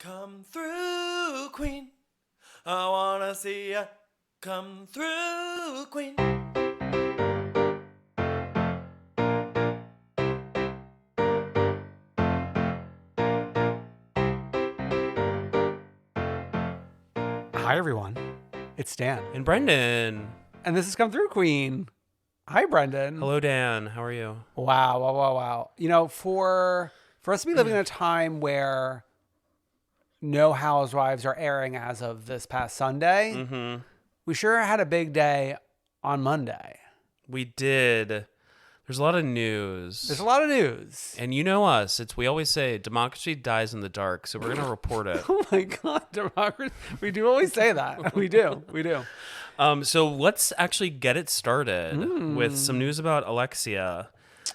Come through, queen. I wanna see ya. Come through, queen. Hi, everyone. It's Dan. And Brendan. And this has Come Through, Queen. Hi, Brendan. Hello, Dan. How are you? Wow. You know, for us to be living in a time where no housewives are airing as of this past Sunday, we sure had a big day on Monday. We did. There's a lot of news. And you know us. We always say democracy dies in the dark, so we're going to report it. Oh my God, democracy. We do always say that. We do. So let's actually get it started with some news about Alexia.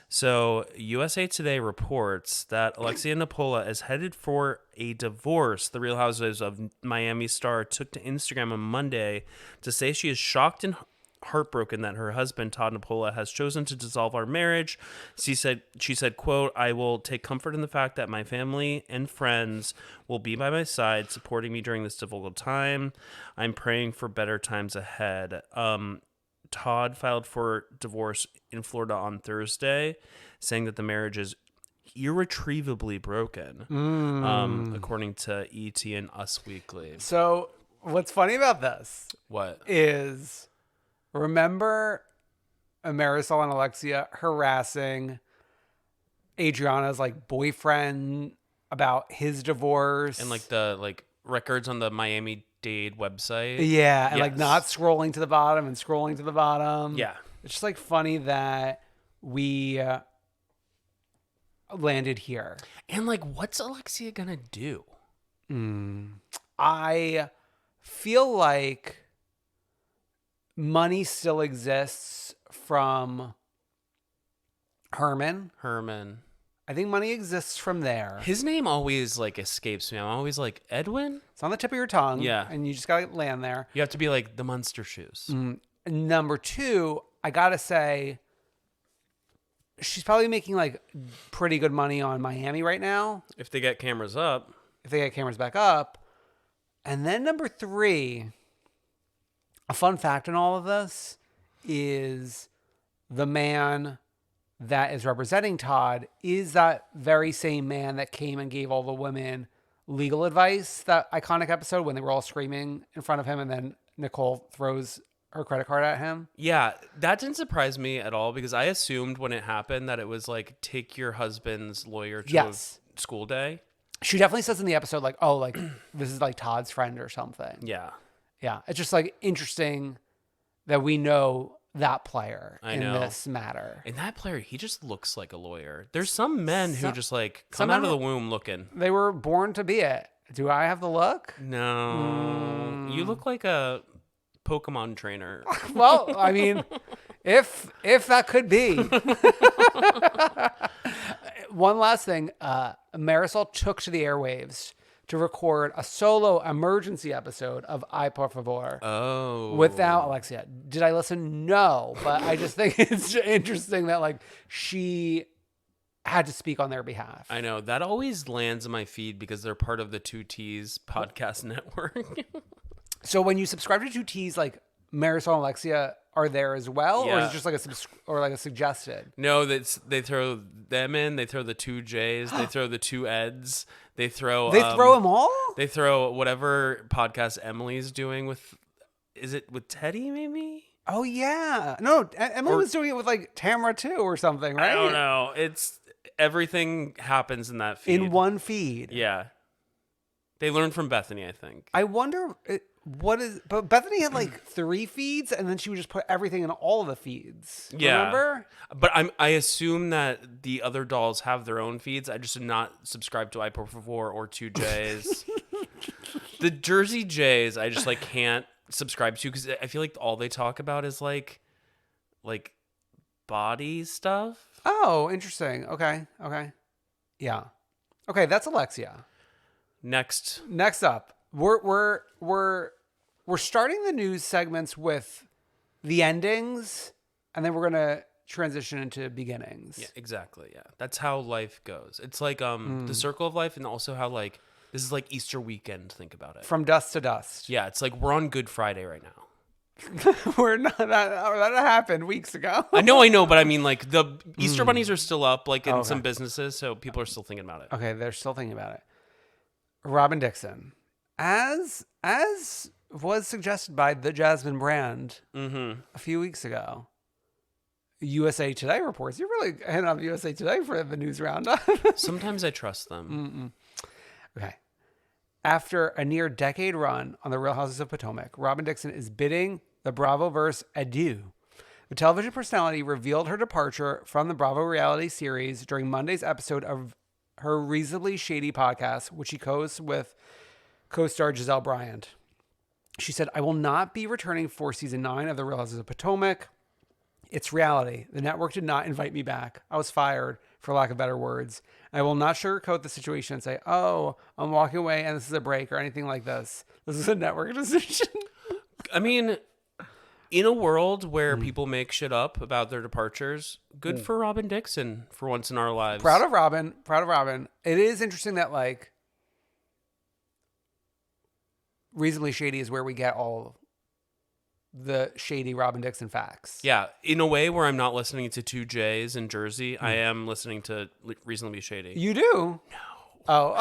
So USA Today reports that Alexia Nepola is headed for a divorce. The Real Housewives of Miami star took to Instagram on Monday to say she is shocked and heartbroken that her husband, Todd Nepola, has chosen to dissolve our marriage. She said, quote, "I will take comfort in the fact that my family and friends will be by my side, supporting me during this difficult time. I'm praying for better times ahead." Todd filed for divorce in Florida on Thursday, saying that the marriage is irretrievably broken, according to ET and Us Weekly. So what's funny about this? What? Is... Remember Marisol and Alexia harassing Adriana's boyfriend about his divorce And the records on the Miami-Dade website. Yeah, and Yes. not scrolling to the bottom and scrolling to the bottom. Yeah. It's just funny that we landed here. And what's Alexia gonna do? I feel like money still exists from Herman. I think money exists from there. His name always escapes me. I'm always Edwin? It's on the tip of your tongue. Yeah. And you just got to land there. You have to be the Munster shoes. Number two, I got to say, she's probably making pretty good money on Miami right now. If they get cameras up. If they get cameras back up. And then number three, a fun fact in all of this is the man that is representing Todd is that very same man that came and gave all the women legal advice, that iconic episode when they were all screaming in front of him and then Nicole throws her credit card at him. Yeah, that didn't surprise me at all because I assumed when it happened that it was take your husband's lawyer to a school day. She definitely says in the episode this is Todd's friend or something. Yeah. Yeah, it's just interesting that we know that player in this matter. And that player, he just looks like a lawyer. There's some men who just come out of the womb looking. They were born to be it. Do I have the look? No. You look like a Pokemon trainer. Well, I mean, if that could be. One last thing. Marisol took to the airwaves to record a solo emergency episode of Ay Por Favor. Oh. Without Alexia. Did I listen? No. But I just think it's interesting that she had to speak on their behalf. I know. That always lands in my feed because they're part of the 2Ts podcast network. So when you subscribe to 2Ts, Marisol and Alexia are there as well? Yeah. Or is it just a suggested? No, they throw them in. They throw the 2 Js. They throw the 2 Eds. They throw them all? They throw whatever podcast Emily's doing is it with Teddy maybe? Oh, yeah. No, Emily was doing it with Tamara too or something, right? I don't know. Everything happens in that feed. In one feed. Yeah. They learned from Bethany, I think. I wonder but Bethany had 3 feeds and then she would just put everything in all of the feeds. Yeah. Remember? But I assume that the other dolls have their own feeds. I just did not subscribe to Ay Por Favor or 2 Js. The Jersey Jays, I just can't subscribe to because I feel all they talk about is body stuff. Oh, interesting. Okay. Yeah. Okay, that's Alexia. Next up, we're starting the news segments with the endings, and then we're gonna transition into beginnings. Yeah, exactly. Yeah, that's how life goes. It's the circle of life, and also how This is like Easter weekend. Think about it. From dusk to dust. Yeah, it's like we're on Good Friday right now. We're not. That happened weeks ago. I know, but I mean, like the Easter bunnies are still up, like in some businesses, so people are still thinking about it. Okay, they're still thinking about it. Robyn Dixon, as was suggested by the Jasmine brand a few weeks ago. USA Today reports. You're really hitting on USA Today for the news roundup. Sometimes I trust them. Okay. After a near decade run on the Real Housewives of Potomac, Robyn Dixon is bidding the Bravoverse adieu. The television personality revealed her departure from the Bravo reality series during Monday's episode of her Reasonably Shady podcast, which she co-hosts with co-star Giselle Bryant. She said, "I will not be returning for season 9 of the Real Housewives of Potomac. It's reality. The network did not invite me back. I was fired, for lack of better words. I will not sugarcoat the situation and say, oh, I'm walking away and this is a break or anything like this. This is a network decision." I mean, in a world where people make shit up about their departures, good for Robyn Dixon for once in our lives. Proud of Robyn. It is interesting that, like, Reasonably Shady is where we get all the shady Robyn Dixon facts. Yeah, in a way where I'm not listening to 2Js in Jersey, I am listening to Reasonably Shady. You do? No. Oh.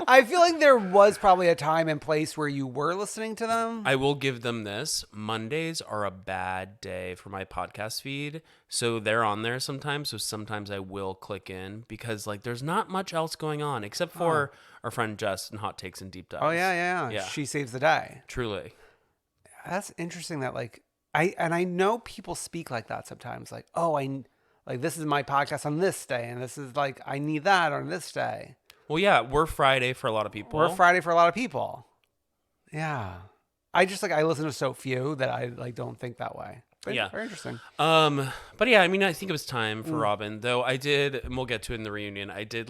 I feel like there was probably a time and place where you were listening to them. I will give them this. Mondays are a bad day for my podcast feed. So they're on there sometimes. So sometimes I will click in because, like, there's not much else going on except for our friend Jess and Hot Takes and Deep Dives. Oh, yeah. She saves the day. Truly. That's interesting that, like, I know people speak like that sometimes. Like, like, this is my podcast on this day, and this is, like, I need that on this day. Well, yeah, we're Friday for a lot of people. Yeah. I just, like, I listen to so few that I, like, don't think that way. But yeah. Very interesting. But yeah, I mean, I think it was time for Robyn, though I did, and we'll get to it in the reunion, I do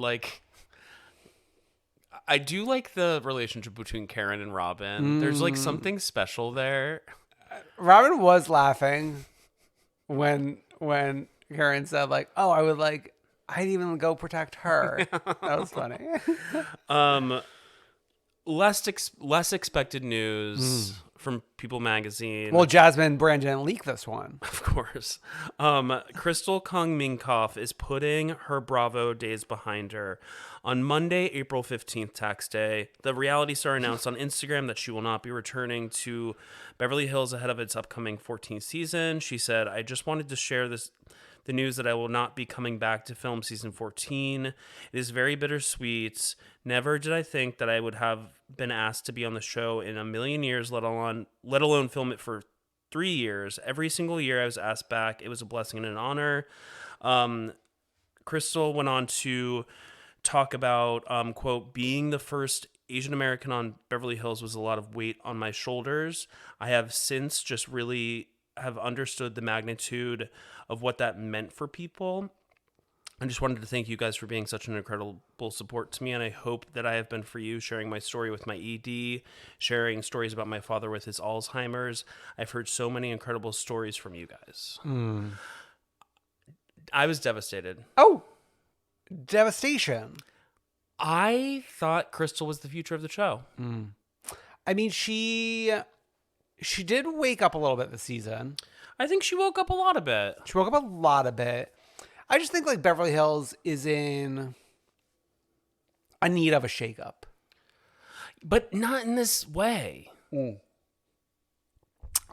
like the relationship between Karen and Robyn. There's, like, something special there. Robyn was laughing when Karen said, like, oh, I'd even go protect her. That was funny. Less expected news from People Magazine. Well, Jasmine Brand didn't leak this one. Of course. Crystal Kung Minkoff is putting her Bravo days behind her. On Monday, April 15th, tax day, the reality star announced on Instagram that she will not be returning to Beverly Hills ahead of its upcoming 14th season. She said, "I just wanted to share the news that I will not be coming back to film season 14. It is very bittersweet. Never did I think that I would have been asked to be on the show in a million years, let alone film it for 3 years. Every single year I was asked back. It was a blessing and an honor." Crystal went on to talk about, quote, "Being the first Asian American on Beverly Hills was a lot of weight on my shoulders. I have since just really have understood the magnitude of what that meant for people. I just wanted to thank you guys for being such an incredible support to me, and I hope that I have been for you, sharing my story with my ED, sharing stories about my father with his Alzheimer's. I've heard so many incredible stories from you guys." I was devastated. Oh, devastation. I thought Crystal was the future of the show. I mean, she did wake up a little bit this season. I think she woke up a lot a bit. I just think, like, Beverly Hills is in a need of a shakeup. But not in this way.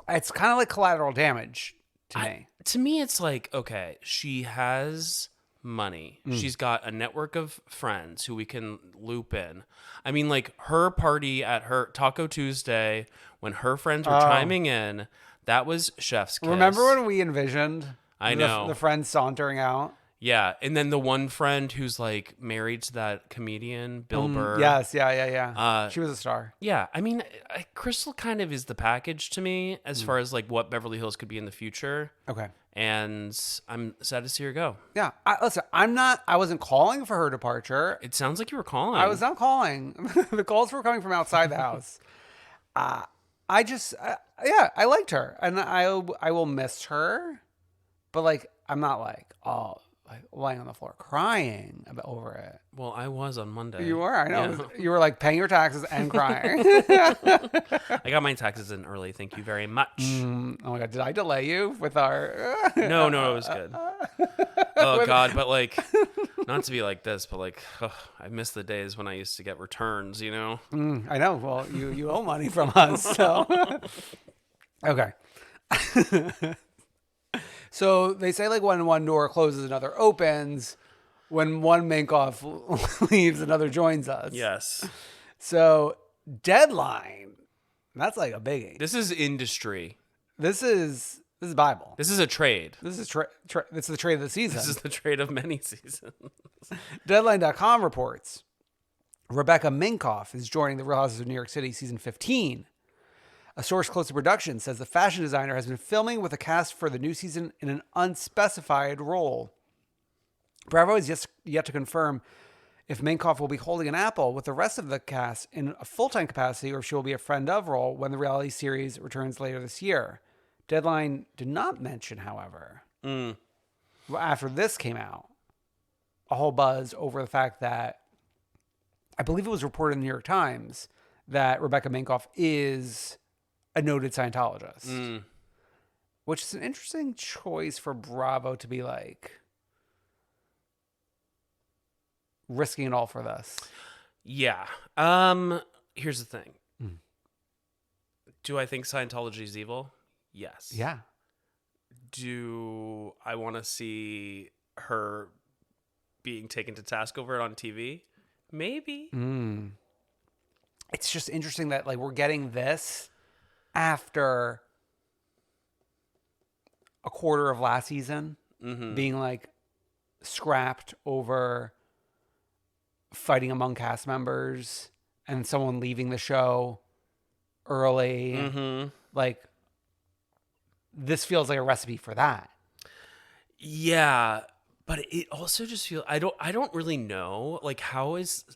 It's kind of like collateral damage to me. To me, it's like, okay, she has money. She's got a network of friends who we can loop in. I mean, like, her party at her Taco Tuesday, when her friends were chiming in, that was chef's kiss. Remember when we envisioned the friends sauntering out? Yeah, and then the one friend who's, like, married to that comedian, Bill Burr. Yes, yeah. She was a star. Yeah, I mean, Crystal kind of is the package to me as far as, like, what Beverly Hills could be in the future. Okay. And I'm sad to see her go. Yeah. Listen, I wasn't calling for her departure. It sounds like you were calling. I was not calling. The calls were coming from outside the house. I liked her, and I will miss her, but, like, I'm not like, oh, like lying on the floor crying over it. Well, I was on Monday. You were, I know. Yeah. You were like paying your taxes and crying. I got my taxes in early. Thank you very much. Oh my God, did I delay you with our? No, it was good. Oh God, but like, not to be like this, but like, I miss the days when I used to get returns. You know. I know. Well, you owe money from us, so okay. So they say like when one door closes, another opens. When one Minkoff leaves, another joins us. Yes. So deadline, that's like a biggie. This is industry. This is Bible. This is a trade. This is this is the trade of the season. This is the trade of many seasons. Deadline.com reports Rebecca Minkoff is joining the Real Housewives of New York City season 15. A source close to production says the fashion designer has been filming with a cast for the new season in an unspecified role. Bravo is yet to confirm if Minkoff will be holding an apple with the rest of the cast in a full-time capacity or if she will be a friend of role when the reality series returns later this year. Deadline did not mention, however, after this came out, a whole buzz over the fact that I believe it was reported in the New York Times that Rebecca Minkoff is a noted Scientologist, which is an interesting choice for Bravo to be like risking it all for this. Yeah. Here's the thing. Do I think Scientology is evil? Yes. Yeah. Do I want to see her being taken to task over it on TV? Maybe. It's just interesting that like we're getting this after a quarter of last season being like scrapped over fighting among cast members and someone leaving the show early. Like this feels like a recipe for that. Yeah, but it also just feels I don't really know like how is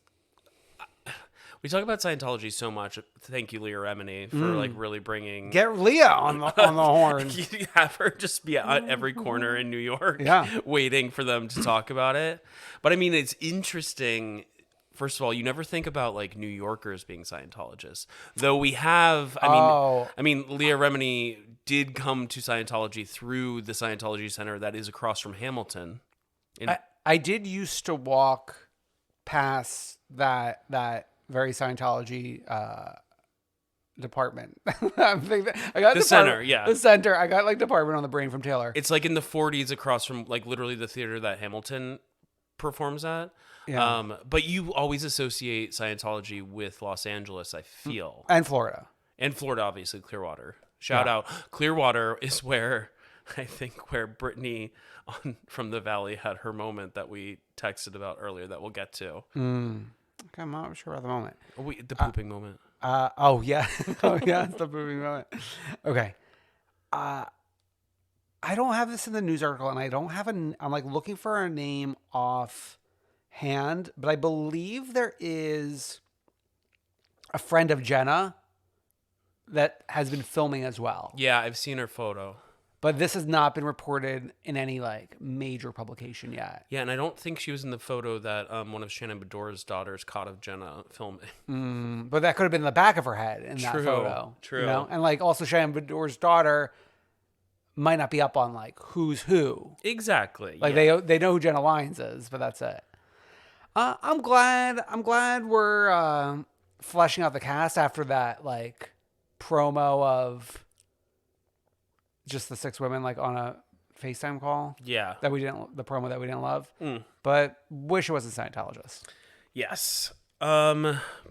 we talk about Scientology so much. Thank you, Leah Remini, for like really bringing. Get Leah on the horn. You have her just be at every corner in New York, waiting for them to talk about it. But I mean, it's interesting. First of all, you never think about like New Yorkers being Scientologists, though we have. I mean, Leah Remini did come to Scientology through the Scientology Center that is across from Hamilton. I did used to walk past that very Scientology department. I'm thinking I got the center, yeah, the center. I got like department on the brain from Taylor. It's like in the 40s across from like literally the theater that Hamilton performs at. Yeah. But you always associate Scientology with Los Angeles, I feel, and Florida, obviously Clearwater. Shout out, Clearwater is where I think where Brittany from TheValley had her moment that we texted about earlier that we'll get to. Okay, I'm not sure about the moment. The pooping moment. Oh yeah, it's the pooping moment. Okay, I don't have this in the news article, and I don't have I'm like looking for a name offhand, but I believe there is a friend of Jenna that has been filming as well. Yeah, I've seen her photo. But this has not been reported in any like major publication yet. Yeah, and I don't think she was in the photo that one of Shannon Bedore's daughters caught of Jenna filming. But that could have been the back of her head in that photo. True. You know? And like also Shannon Bedore's daughter might not be up on like who's who. Exactly. Like they know who Jenna Lyons is, but that's it. I'm glad we're fleshing out the cast after that like promo of just the 6 women like on a FaceTime call. Yeah. The promo that we didn't love. But wish it wasn't Scientologist. Yes.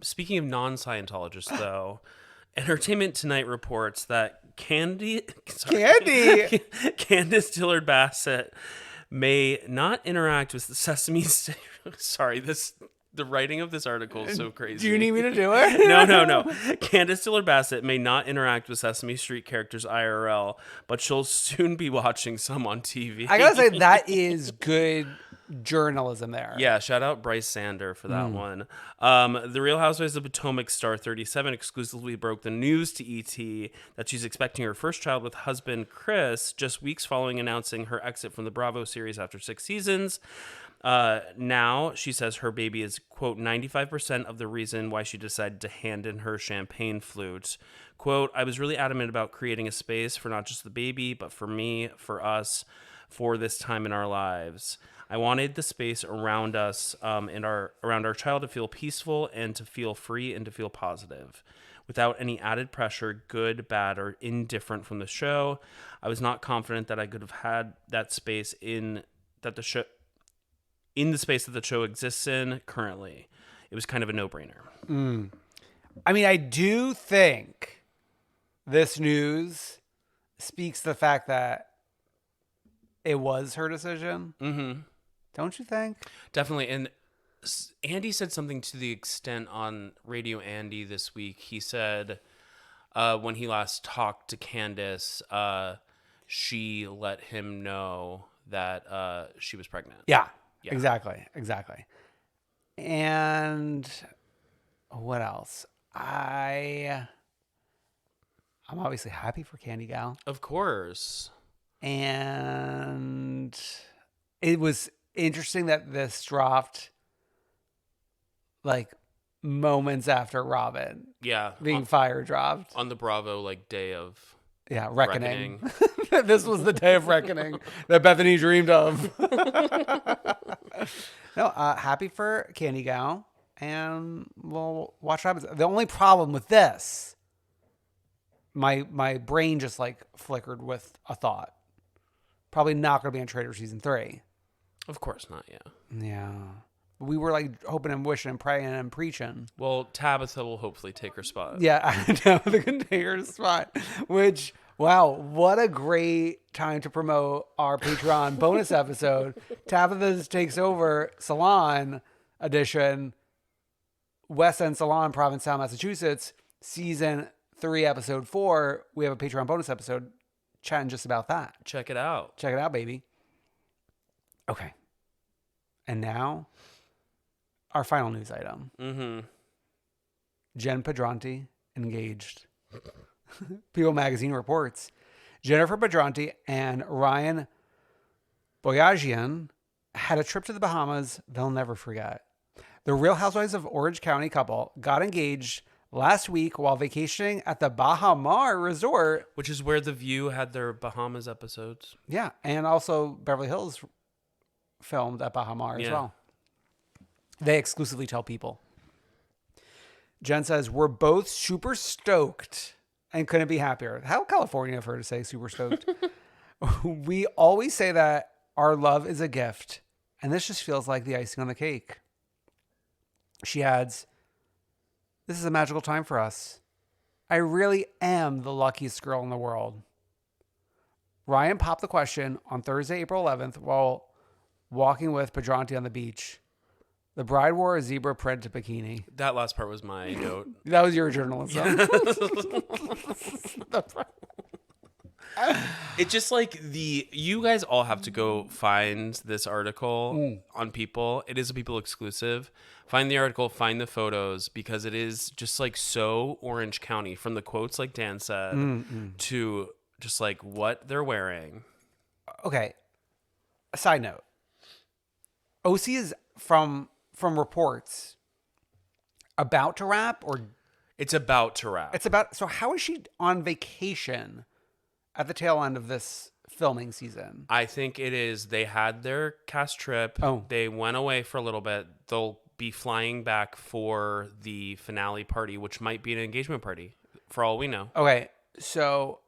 Speaking of non-Scientologists though, Entertainment Tonight reports that Candiace Dillard Bassett may not interact with the Sesame Street. Sorry, the writing of this article is so crazy. Do you need me to do it? No. Candiace Dillard Bassett may not interact with Sesame Street characters IRL, but she'll soon be watching some on TV. I gotta say that is good journalism there. Yeah, shout out Bryce Sander for that one. The Real Housewives of Potomac star 37 exclusively broke the news to ET that she's expecting her first child with husband Chris just weeks following announcing her exit from the Bravo series after 6 seasons. Now she says her baby is, quote, 95% of the reason why she decided to hand in her champagne flute. Quote, I was really adamant about creating a space for not just the baby, but for me, for us, for this time in our lives. I wanted the space around us and around our child to feel peaceful and to feel free and to feel positive without any added pressure, good, bad, or indifferent from the show. I was not confident that I could have had that space in the space that the show exists in currently. It was kind of a no-brainer. I mean, I do think this news speaks to the fact that it was her decision. Mm-hmm. Don't you think? Definitely. And Andy said something to the extent on Radio Andy this week. He said when he last talked to Candiace, she let him know that she was pregnant. Yeah. Exactly. And what else? I'm obviously happy for Candy Gal. Of course. And it was interesting that this dropped like moments after Robyn being fire dropped on the Bravo day of reckoning. This was the day of reckoning that Bethany dreamed of. No, happy for Candy Gal, and we'll watch what happens. The only problem with this, my brain just flickered with a thought. Probably not going to be on Trader season 3. Of course not, yeah. Yeah. We were hoping and wishing and praying and preaching. Well, Tabitha will hopefully take her spot. Yeah, Tabitha can take her spot. Which, wow, what a great time to promote our Patreon bonus episode. Tabitha's Takes Over Salon edition, West End Salon, Provincetown, Massachusetts, season 3, episode 4. We have a Patreon bonus episode chatting just about that. Check it out. Check it out, baby. Okay. And now, our final news item. Mm-hmm. Jen Pedranti engaged. People Magazine reports Jennofer Pedranti and Ryan Boyajian had a trip to the Bahamas they'll never forget. The Real Housewives of Orange County couple got engaged last week while vacationing at the Baha Mar Resort. Which is where The View had their Bahamas episodes. Yeah, and also Beverly Hills filmed at Baha Mar as well. They exclusively tell people. Jen says, we're both super stoked and couldn't be happier. How California of her to say super stoked. We always say that our love is a gift, and this just feels like the icing on the cake. She adds, this is a magical time for us. I really am the luckiest girl in the world. Ryan popped the question on Thursday, April 11th, while walking with Pedranti on the beach. The bride wore a zebra print bikini. That last part was my note. That was your journalism. It's just you guys all have to go find this article on People. It is a People exclusive. Find the article, find the photos, because it is just so Orange County, from the quotes like Dan said to just what they're wearing. Okay. A side note. OC is from reports about to wrap, or it's about to wrap. So how is she on vacation at the tail end of this filming season? I think it is. They had their cast trip. Oh. They went away for a little bit. They'll be flying back for the finale party, which might be an engagement party for all we know. Okay. So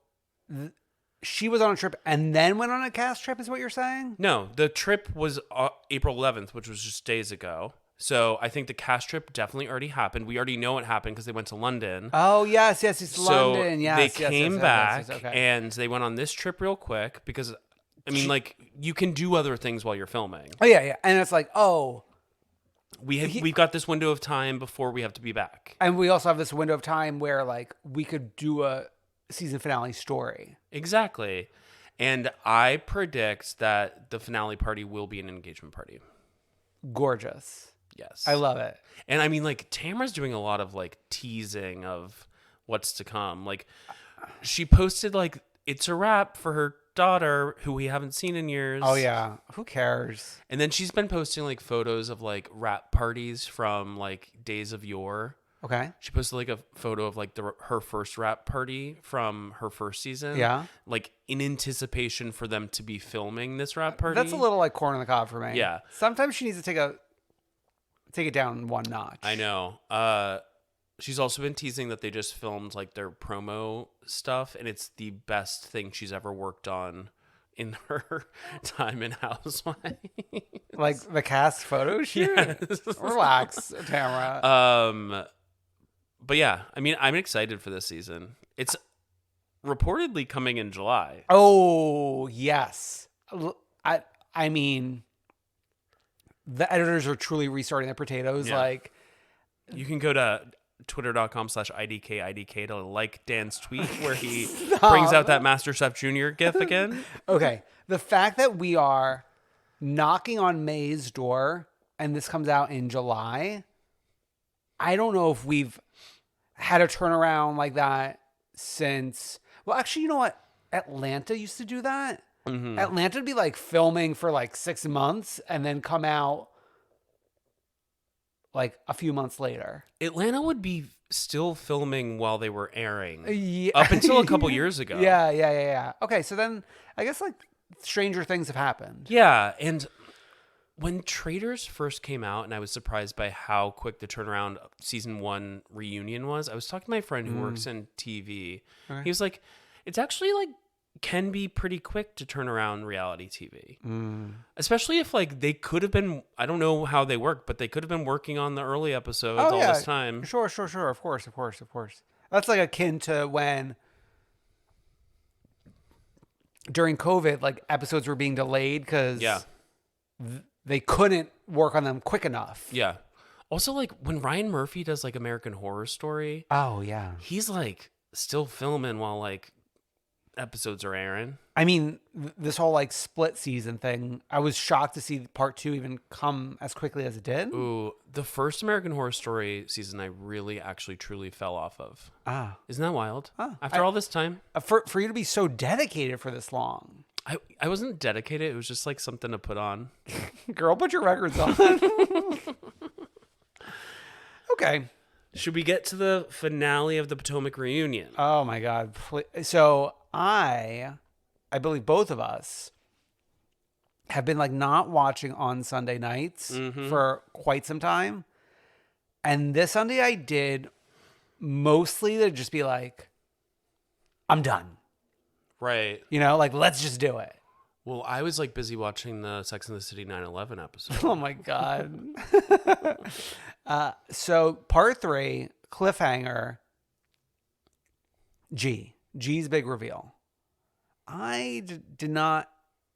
she was on a trip and then went on a cast trip is what you're saying? No, the trip was April 11th, which was just days ago. So I think the cast trip definitely already happened. We already know it happened because they went to London. Oh, yes, it's London. Yes, they came back okay. and they went on this trip real quick because, you can do other things while you're filming. Oh, yeah. And it's we've got this window of time before we have to be back. And we also have this window of time where we could do a season finale story. Exactly. And I predict that the finale party will be an engagement party. gorgeous. Yes. I love it. And I mean, like, Tamara's doing a lot of, like, teasing of what's to come. Like, she posted, like, it's a wrap for her daughter, who we haven't seen in years. Oh, yeah. Who cares? And then she's been posting, like, photos of, like, wrap parties from, like, days of yore. Okay. She posted, like, a photo of, like, her first wrap party from her first season. Yeah. Like, in anticipation for them to be filming this wrap party. That's a little like corn on the cob for me. Yeah. Sometimes she needs to take it down one notch. I know. She's also been teasing that they just filmed, like, their promo stuff, and it's the best thing she's ever worked on in her time in Housewives. Like the cast photo shoot? Yes. Relax, Tamara. But yeah, I mean, I'm excited for this season. It's reportedly coming in July. Oh, yes. I mean, the editors are truly restarting their potatoes. Yeah. Like, You can go to twitter.com/IDKIDK to like Dan's tweet where he Stop. brings out that MasterChef Junior gif again. Okay, the fact that we are knocking on May's door and this comes out in July, I don't know if we've had a turnaround like that since. Well, actually, you know what? Atlanta used to do that. Mm-hmm. Atlanta would be like filming for like 6 months and then come out like a few months later. Atlanta would be still filming while they were airing. Yeah. Up until a couple years ago. Yeah. Okay, so then I guess like stranger things have happened. Yeah, and when Traitors first came out, and I was surprised by how quick the turnaround season 1 reunion was, I was talking to my friend who works in TV. Okay. He was like, it's actually like can be pretty quick to turn around reality TV. Especially if like they could have been, I don't know how they work, but they could have been working on the early episodes all this time. Sure. Of course. That's like akin to when during COVID, like episodes were being delayed because they couldn't work on them quick enough. Yeah. Also, like when Ryan Murphy does like American Horror Story, Oh, yeah. he's like still filming while like episodes are airing. I mean, this whole like split season thing, I was shocked to see part 2 even come as quickly as it did. Ooh, the first American Horror Story season I really actually truly fell off of. Isn't that wild? After all this time. For you to be so dedicated for this long. I wasn't dedicated. It was just like something to put on. Girl, put your records on. Okay. Should we get to the finale of the Potomac reunion? Oh my God. So I believe both of us have been like not watching on Sunday nights for quite some time. And this Sunday I did mostly to just be like, I'm done. Right. You know, like, let's just do it. Well, I was like busy watching the Sex and the City 9/11 episode. Oh my God. So part 3, cliffhanger, G's big reveal. I did not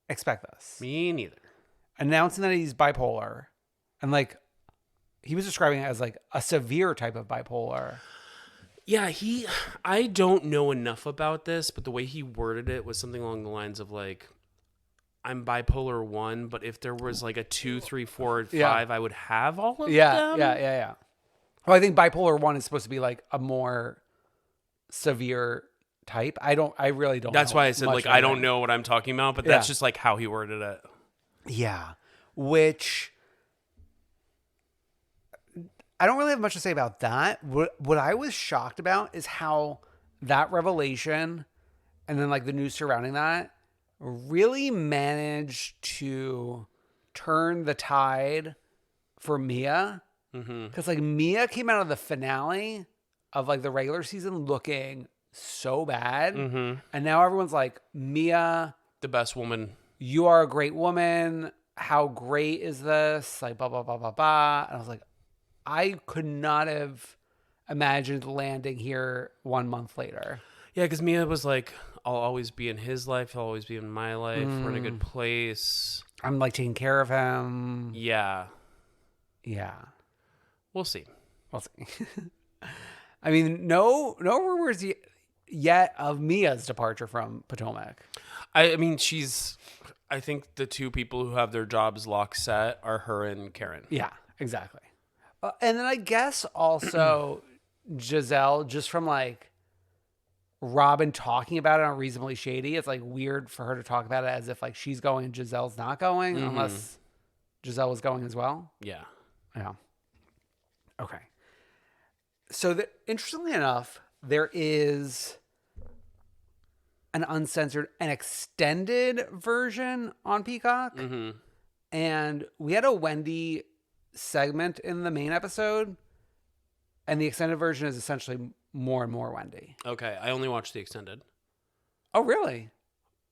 expect this. Me neither. Announcing that he's bipolar. And like, he was describing it as like a severe type of bipolar. Yeah, I don't know enough about this, but the way he worded it was something along the lines of like, I'm bipolar 1, but if there was like a 2, 3, 4, and 5, I would have all of them. Yeah. Well, I think bipolar 1 is supposed to be like a more severe type. I really don't That's know why I said much like about I don't it. know what I'm talking about, but that's just like how he worded it. Yeah. Which I don't really have much to say about that. What I was shocked about is how that revelation and then like the news surrounding that really managed to turn the tide for Mia. Because like Mia came out of the finale of like the regular season looking so bad. And now everyone's like, Mia, The best woman. you are a great woman. How great is this? Like, blah, blah, blah, blah, blah. And I was like, I could not have imagined landing here 1 month later. Yeah, because Mia was like, I'll always be in his life. He'll always be in my life. We're in a good place. I'm like taking care of him. Yeah. Yeah. We'll see. We'll see. I mean, no rumors yet of Mia's departure from Potomac. I mean, she's I think the two people who have their jobs lock set are her and Karen. Yeah, exactly. And then I guess also Giselle, just from like Robyn talking about it on Reasonably Shady, it's like weird for her to talk about it as if like she's going and Giselle's not going, unless Giselle was going as well. Yeah. Yeah. Okay. So interestingly enough, there is an uncensored and extended version on Peacock. And we had a Wendy segment in the main episode, and the extended version is essentially more and more Wendy. Okay, I only watched the extended. Oh, really?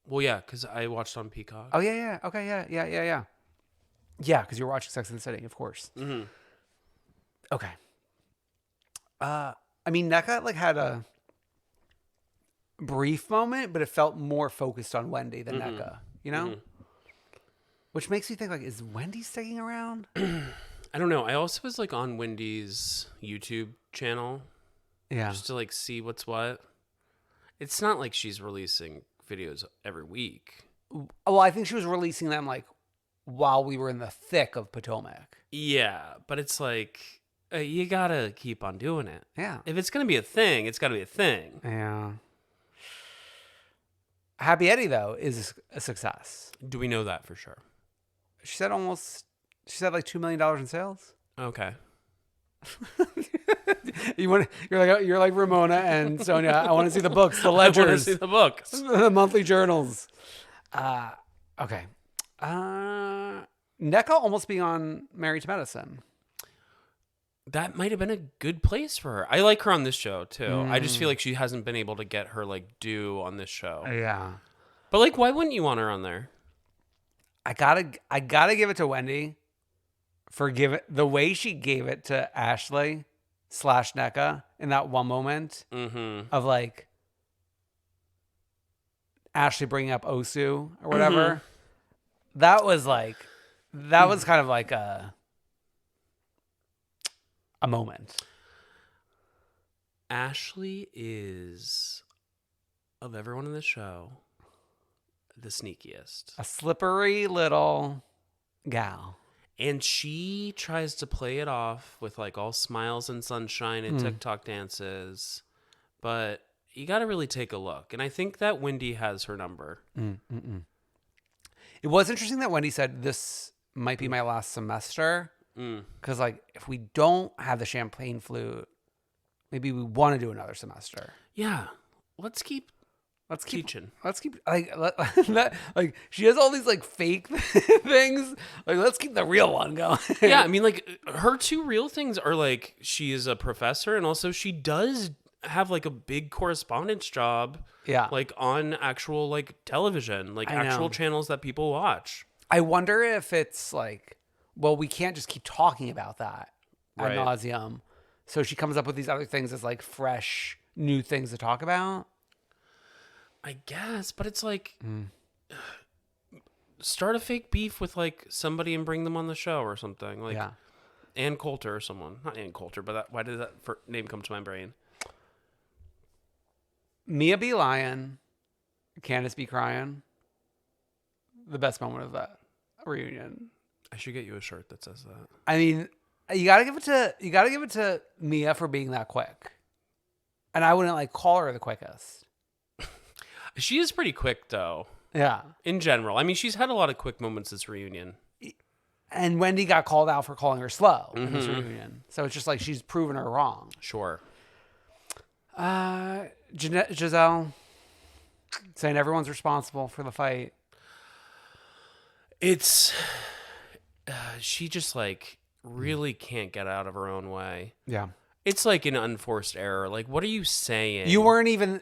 Well, yeah, because I watched on Peacock. Oh, yeah. Okay, yeah. Yeah, because you were watching Sex and the City, of course. Okay. I mean, NECA like had a brief moment, but it felt more focused on Wendy than NECA, you know? Which makes me think, like, is Wendy sticking around? I don't know. I also was like on Wendy's YouTube channel. Yeah. Just to like see what's what. It's not like she's releasing videos every week. Well, I think she was releasing them like while we were in the thick of Potomac. Yeah, but it's like you gotta keep on doing it. Yeah. If it's gonna be a thing, it's gotta be a thing. Yeah. Happy Eddie, though, is a success. Do we know that for sure? She said like $2 million in sales. Okay. You're like Ramona and Sonia. I want to see the books, the ledgers. I want to see the books. The monthly journals. Okay. NECA almost being on Married to Medicine. That might have been a good place for her. I like her on this show too. I just feel like she hasn't been able to get her like due on this show. Yeah. But like, why wouldn't you want her on there? I gotta give it to Wendy for the way she gave it to Ashley / NECA in that one moment of like Ashley bringing up Osu or whatever. That was kind of like a moment. Ashley is, of everyone in the show, the sneakiest. A slippery little gal. And she tries to play it off with like all smiles and sunshine and TikTok dances. But you got to really take a look. And I think that Wendy has her number. It was interesting that Wendy said this might be my last semester. Because like if we don't have the champagne flute, maybe we want to do another semester. Yeah. Let's keep teaching. Let's keep like she has all these like fake things. Like let's keep the real one going. Yeah, I mean like her two real things are like she is a professor and also she does have like a big correspondence job. Yeah. Like on actual like television, like actual channels that people watch. I wonder if it's like, well, we can't just keep talking about that ad nauseum. So she comes up with these other things as like fresh, new things to talk about. I guess, but it's like start a fake beef with like somebody and bring them on the show or something. Like Ann Coulter or someone. Not Ann Coulter, but why did that name come to my brain? Mia be lying, Candiace be crying. The best moment of that reunion. I should get you a shirt that says that. I mean, you gotta give it to Mia for being that quick. And I wouldn't like call her the quickest. She is pretty quick though. Yeah. In general. I mean, she's had a lot of quick moments this reunion. And Wendy got called out for calling her slow in this reunion. So it's just like she's proven her wrong. Sure. Giselle saying everyone's responsible for the fight. It's she just like really can't get out of her own way. Yeah. It's like an unforced error. Like, what are you saying? You weren't even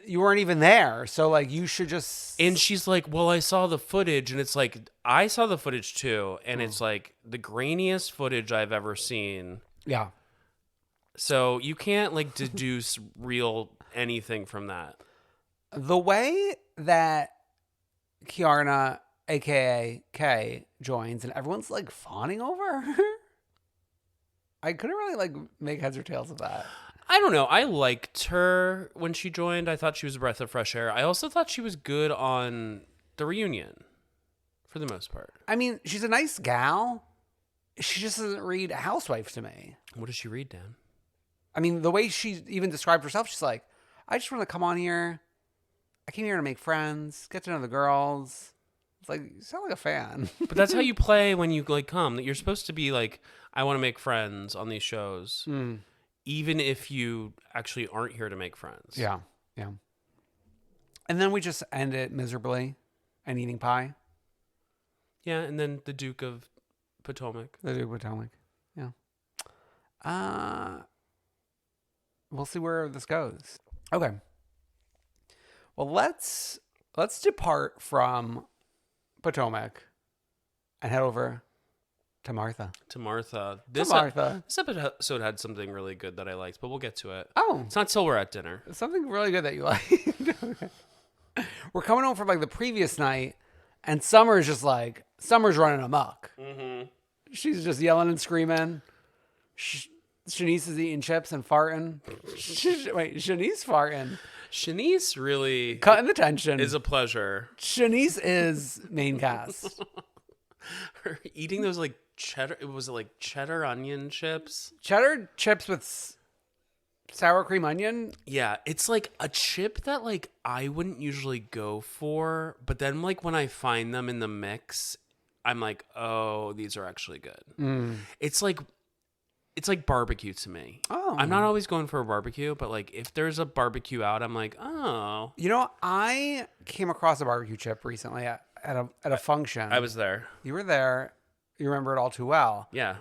there. So like you should just. And she's like, well, I saw the footage, and it's like I saw the footage too, and it's like the grainiest footage I've ever seen. Yeah. So you can't like deduce real anything from that. The way that Kiarna, aka Kay, joins and everyone's like fawning over her, I couldn't really like make heads or tails of that. I don't know. I liked her when she joined. I thought she was a breath of fresh air. I also thought she was good on the reunion. for the most part. I mean, she's a nice gal. She just doesn't read Housewives to me. What does she read, Dan? I mean, the way she even described herself, she's like, I just want to come on here. I came here to make friends, get to know the girls. It's like, you sound like a fan. But that's how you play when you like come. You're supposed to be like, I want to make friends on these shows, even if you actually aren't here to make friends. Yeah, yeah. And then we just end it miserably and eating pie. Yeah, and then the Duke of Potomac. The Duke of Potomac. Yeah. We'll see where this goes. Okay. Well, let's depart from Potomac and head over to Martha. To Martha. This episode had something really good that I liked, but we'll get to it. Oh. It's not till we're at dinner. Something really good that you like. Okay. We're coming home from like the previous night, and Summer's just like, Summer's running amok. Mm-hmm. She's just yelling and screaming. Shanice is eating chips and farting. Wait, Shanice farting. Shanice really cutting the tension. Is a pleasure. Shanice is main cast. Her eating those like cheddar. It was like cheddar onion chips. Cheddar chips with sour cream onion. Yeah, it's like a chip that like I wouldn't usually go for, but then like when I find them in the mix, I'm like, oh, these are actually good. It's like barbecue to me. Oh. I'm not always going for a barbecue, but like if there's a barbecue out, I'm like, oh. You know, I came across a barbecue chip recently at a function. I was there. You were there. You remember it all too well. Yeah.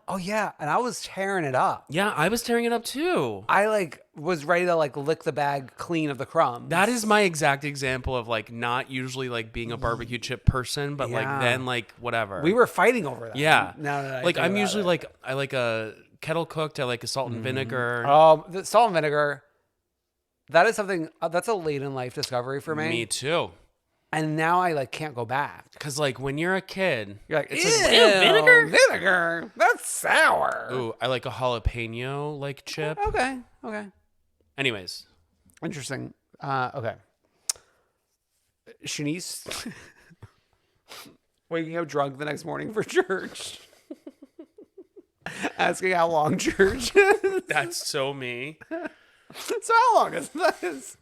Oh yeah, and I was tearing it up. Yeah, I was tearing it up too. I like was ready to like lick the bag clean of the crumbs. That is my exact example of like not usually like being a barbecue chip person, but like then like whatever. We were fighting over that. Yeah. No. Like I'm usually like I like a kettle cooked. I like a salt and vinegar. Oh, the salt and vinegar. That is something that's a late in life discovery for me. Me too. And now I like can't go back. Cause like when you're a kid, you're like, it's ew, vinegar. Vinegar. That's sour. Ooh, I like a jalapeno like chip. Okay. Anyways, interesting. Okay. Shanice waking up drunk the next morning for church. Asking how long church is. That's so me. So how long is this?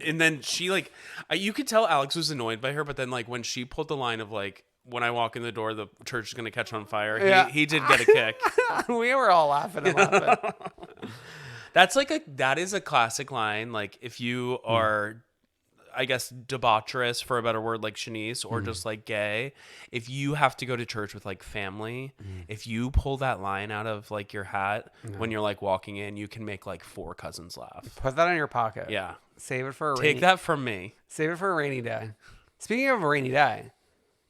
And then she like, you could tell Alex was annoyed by her, but then like when she pulled the line of like, when I walk in the door, the church is going to catch on fire. He did get a kick. We were all laughing and laughing. That is a classic line. Like if you are, I guess, debaucherous for a better word, like Shanice, or just like gay, if you have to go to church with like family, if you pull that line out of like your hat when you're like walking in, you can make like 4 cousins laugh. Put that in your pocket. Yeah. Save it for a Take that from me. Save it for a rainy day. Speaking of a rainy day,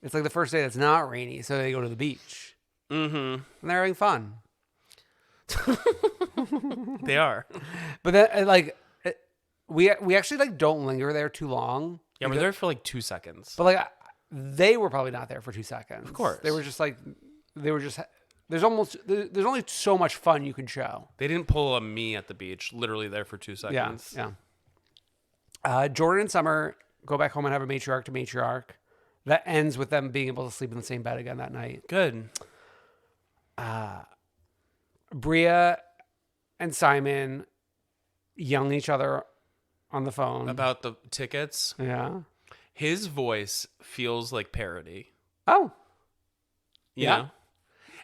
it's like the first day that's not rainy, so they go to the beach. Mm-hmm. And they're having fun. They are. But then like we actually like don't linger there too long. Yeah, we're there for like 2 seconds. But like they were probably not there for 2 seconds. Of course. There's only so much fun you can show. They didn't pull a me at the beach, literally there for 2 seconds. Yeah. Jordan and Summer go back home and have a matriarch to matriarch. That ends with them being able to sleep in the same bed again that night. Good. Bria and Simon yelling at each other on the phone. About the tickets. Yeah. His voice feels like parody. Oh. You know?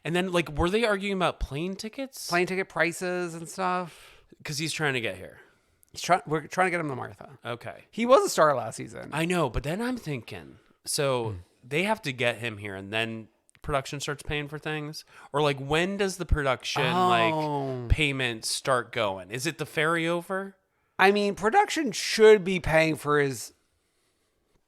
And then, like, were they arguing about plane tickets? Plane ticket prices and stuff? Because he's trying to get here. We're trying to get him to Martha. Okay. He was a star last season. I know, but then I'm thinking, so they have to get him here, and then production starts paying for things? Or, like, when does the production, like, payment start going? Is it the ferry over? I mean, production should be paying for his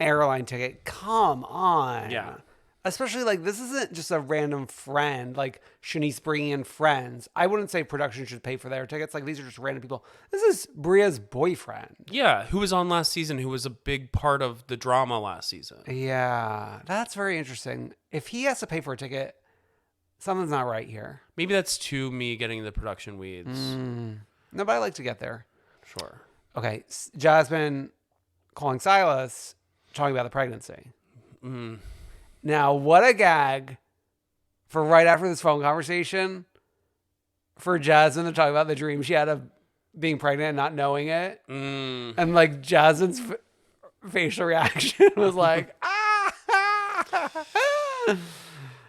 airline ticket. Come on. Yeah. Especially, like, this isn't just a random friend, like Shanice bringing in friends. I wouldn't say production should pay for their tickets. Like, these are just random people. This is Bria's boyfriend. Yeah, who was on last season, who was a big part of the drama last season. Yeah, that's very interesting. If he has to pay for a ticket, something's not right here. Maybe that's too me getting the production weeds. No, but I like to get there. Sure. Okay, Jasmine calling Silas, talking about the pregnancy. Now, what a gag for right after this phone conversation for Jasmine to talk about the dream she had of being pregnant and not knowing it. And like Jasmine's facial reaction was like,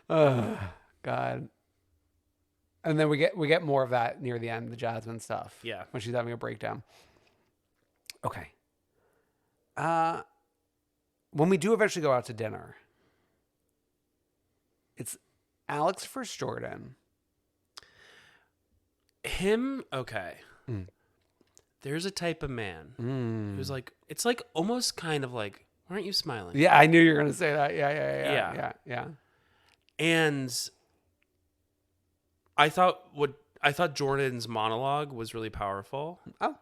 oh, God. And then we get more of that near the end, the Jasmine stuff. Yeah. When she's having a breakdown. Okay. When we do eventually go out to dinner, it's Alex versus Jordan. Him, okay. There's a type of man who's like, it's like almost kind of like, why aren't you smiling? Yeah, I knew you were going to say that. Yeah. And I thought Jordan's monologue was really powerful. Oh.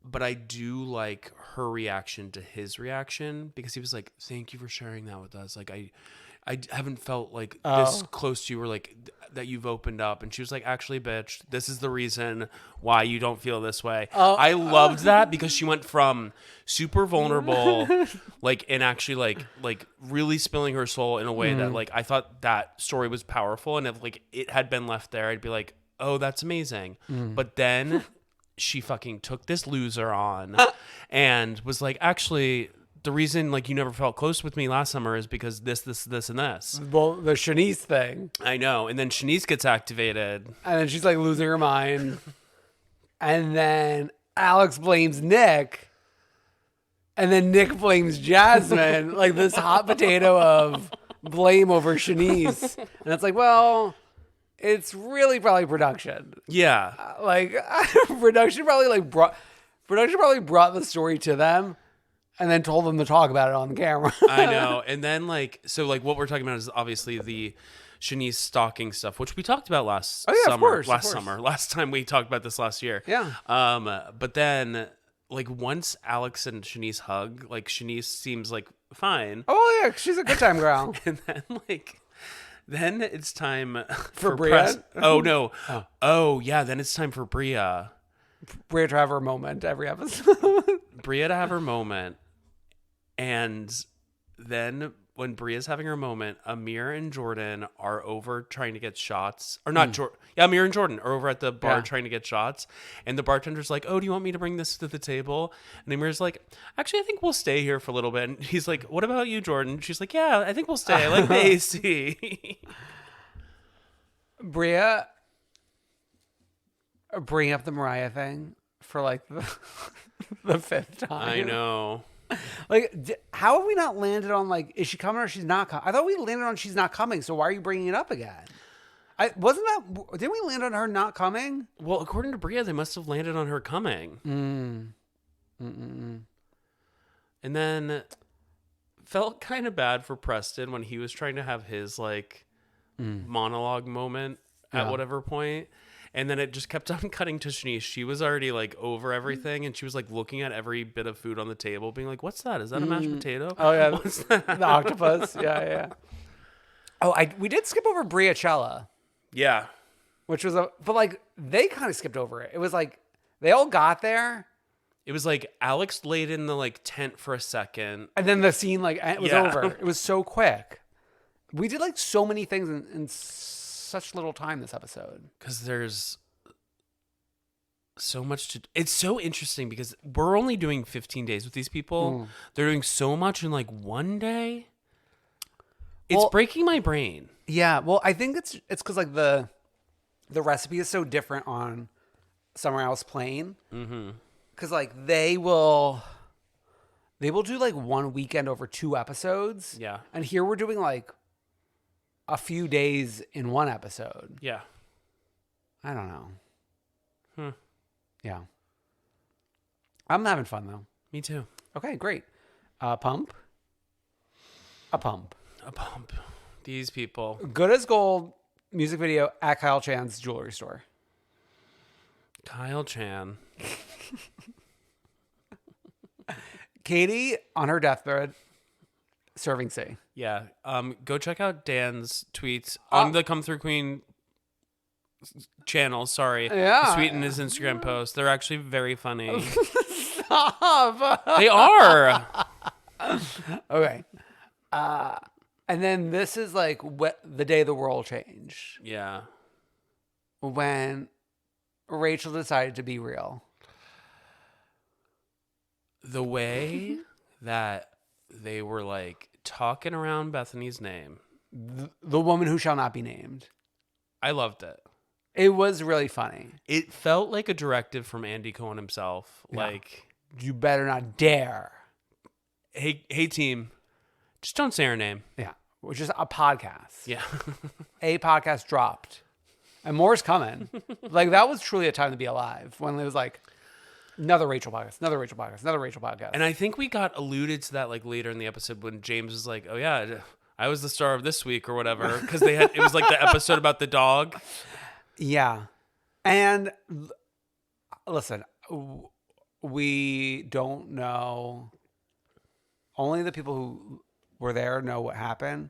But I do like her reaction to his reaction because he was like, thank you for sharing that with us. Like, I haven't felt like this close to you or like that you've opened up. And she was like, actually, bitch, this is the reason why you don't feel this way. I loved that because she went from super vulnerable, like, and actually like really spilling her soul in a way that like, I thought that story was powerful. And if like it had been left there, I'd be like, oh, that's amazing. But then she fucking took this loser on and was like, actually, the reason like you never felt close with me last summer is because this, and this. Well, the Shanice thing. I know. And then Shanice gets activated. And then she's like losing her mind. And then Alex blames Nick. And then Nick blames Jasmine. Like this hot potato of blame over Shanice. And it's like, well, it's really probably production. Yeah. Like production probably brought the story to them and then told them to talk about it on the camera. I know. And then like, so like what we're talking about is obviously the Shanice stalking stuff, which we talked about last summer. Last time we talked about this last year. Yeah. But then like once Alex and Shanice hug, like Shanice seems like fine. Oh yeah, she's a good time girl. And then like, then it's time for Bria. Oh no. Oh yeah. Then it's time for Bria. Bria to have her moment every episode. Bria to have her moment. And then when Bria's having her moment, Amir and Jordan are over trying to get shots. Or not Jordan. Yeah, Amir and Jordan are over at the bar trying to get shots. And the bartender's like, oh, do you want me to bring this to the table? And Amir's like, actually, I think we'll stay here for a little bit. And he's like, what about you, Jordan? She's like, yeah, I think we'll stay. I like the AC. Bria bring up the Mariah thing for like the fifth time. I know. Like, how have we not landed on like, is she coming or she's not coming? I thought we landed on she's not coming. So why are you bringing it up again? Didn't we land on her not coming? Well, according to Bria, they must have landed on her coming. And then felt kind of bad for Preston when he was trying to have his like monologue moment at whatever point. And then it just kept on cutting to Shanice. She was already like over everything, and she was like looking at every bit of food on the table, being like, "What's that? Is that a mashed potato? Oh yeah, what's that? The octopus? Yeah. Oh, we did skip over Briacella. Yeah, which was but like they kind of skipped over it. It was like they all got there. It was like Alex laid in the like tent for a second, and then the scene like it was over. It was so quick. We did like so many things in such little time this episode because there's so much to. It's so interesting because we're only doing 15 days with these people. They're doing so much in like one day. It's breaking my brain. Yeah, well, I think it's because like the recipe is so different on SummerHouse Plain. Because like they will do like one weekend over 2 episodes. Yeah, and here we're doing like a few days in one episode. Yeah. I don't know. Yeah. I'm having fun though. Me too. Okay, great. Pump. A pump. These people. Good as gold music video at Kyle Chan's jewelry store. Kyle Chan. Katie on her deathbed serving C. Yeah. Go check out Dan's tweets on the Come Through Queen channel. Sorry. Yeah. Tweet in his Instagram post. They're actually very funny. Stop. They are. Okay. And then this is like the day the world changed. Yeah. When Rachel decided to be real. The way that they were like talking around Bethany's name. The woman who shall not be named. I loved it. It was really funny. It felt like a directive from Andy Cohen himself. Yeah. Like, you better not dare. Hey team, just don't say her name. Yeah. Which is a podcast. Yeah. A podcast dropped. And more's coming. Like, that was truly a time to be alive. When it was like, another Rachel podcast, another Rachel podcast, another Rachel podcast. And I think we got alluded to that like later in the episode when James was like, oh yeah, I was the star of this week or whatever. Because it was like the episode about the dog. Yeah. And listen, we don't know. Only the people who were there know what happened.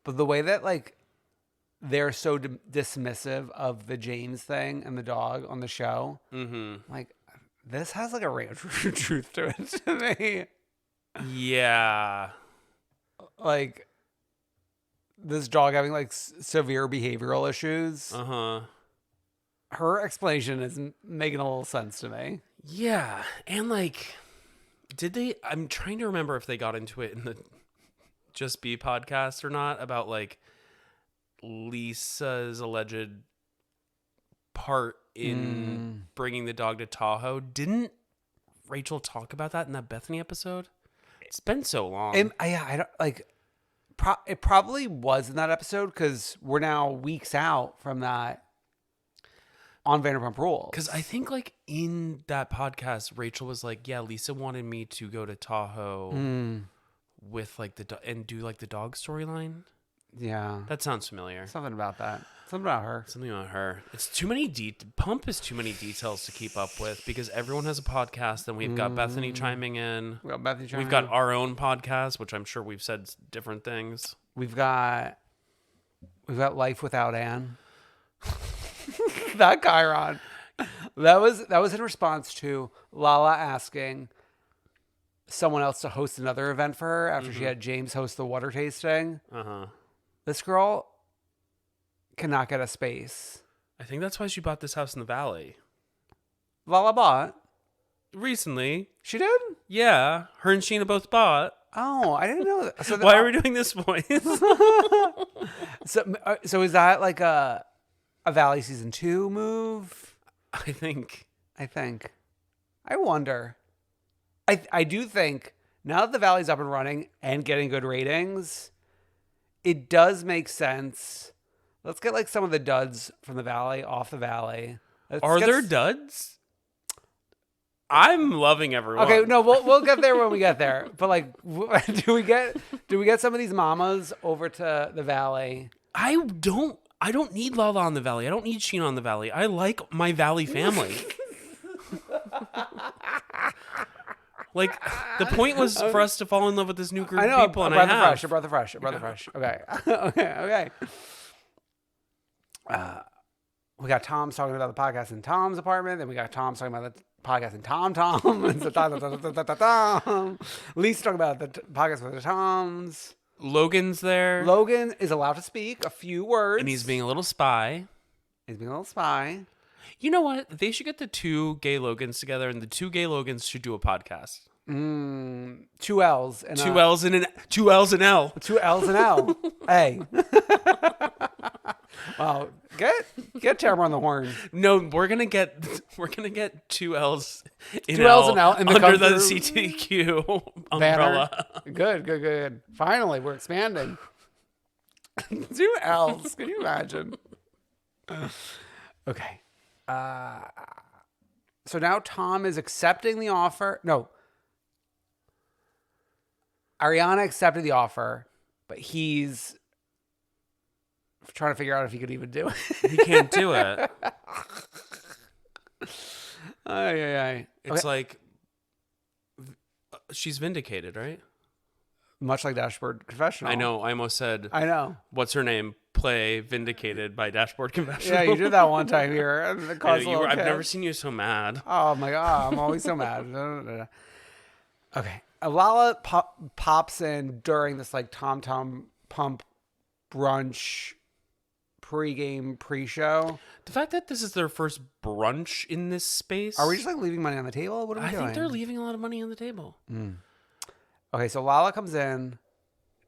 But the way that like they're so dismissive of the James thing and the dog on the show, like this has like a real truth to it to me. Yeah. Like this dog having like severe behavioral issues. Her explanation is making a little sense to me. Yeah. And like, I'm trying to remember if they got into it in the Just Be podcast or not about like Lisa's alleged part in bringing the dog to Tahoe. Didn't Rachel talk about that in that Bethany episode? It's been so long. I don't like. It probably was in that episode because we're now weeks out from that on Vanderpump Rules. Because I think like in that podcast, Rachel was like, "Yeah, Lisa wanted me to go to Tahoe with like and do like the dog storyline." Yeah, that sounds familiar. Something about that. Something about her. Something about her. It's too many Pump is too many details to keep up with because everyone has a podcast, and we've got Bethany chiming in. We've got our own podcast, which I'm sure we've said different things. We've got Life Without Anne. That Chiron. That was in response to Lala asking someone else to host another event for her after she had James host the water tasting. This girl cannot get a space. I think that's why she bought this house in the Valley. Lala bought? Recently. She did? Yeah. Her and Sheena both bought. Oh, I didn't know that. So why are we doing this voice? So is that like a Valley season 2 move? I think. I wonder. I do think now that the Valley's up and running and getting good ratings, it does make sense. Let's get like some of the duds from the Valley off the Valley. Are there duds? I'm loving everyone. Okay, no, we'll get there when we get there. But like, do we get some of these mamas over to the Valley? I don't need Lala on the Valley. I don't need Sheena on the Valley. I like my Valley family. Like, the point was for us to fall in love with this new group of people, and I have. A breath of fresh. Okay. Okay. We got Tom talking about the podcast in Tom's apartment. Then we got Tom talking about the podcast in Tom. Lisa talking about the podcast with the Toms. Logan's there. Logan is allowed to speak a few words. And he's being a little spy. You know what? They should get the two gay Logans together, and the two gay Logans should do a podcast. 2 L's and two L's and an L. 2 L's and L. Hey. Wow. Get Tamara on the horn. No, we're gonna get 2 L's in 2 L's and L in the under the CTQ umbrella. Good. Finally, we're expanding. 2 L's. Can you imagine? Okay. So now Tom is accepting the offer. No. Ariana accepted the offer, but he's trying to figure out if he could even do it. He can't do it. It's like she's vindicated, right? Much like Dashboard Confessional. I know. I almost said. I know. What's her name? Play Vindicated by Dashboard Confessional. Yeah, you did that one time here. I've never seen you so mad. Oh my God, I'm always so mad. Okay. Lala pops in during this like Tom Pump brunch pre-game pre-show. The fact that this is their first brunch in this space. Are we just like leaving money on the table? What are we doing? I think they're leaving a lot of money on the table. Okay, so Lala comes in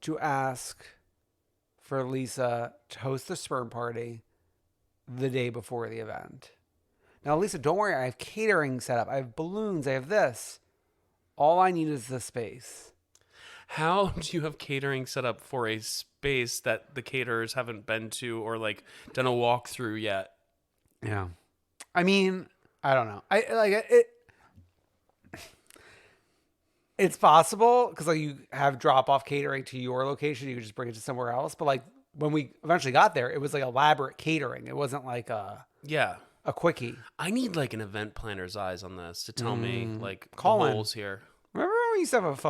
to ask for Lisa to host the sperm party the day before the event. Now, Lisa, don't worry. I have catering set up. I have balloons. I have this. All I need is the space. How do you have catering set up for a space that the caterers haven't been to or like done a walkthrough yet? Yeah. I mean, I don't know. I like it. It's possible because like you have drop-off catering to your location. You could just bring it to somewhere else. But like when we eventually got there, it was like elaborate catering. It wasn't like a quickie. I need like an event planner's eyes on this to tell me like Call the in. holes here. Remember when we used to have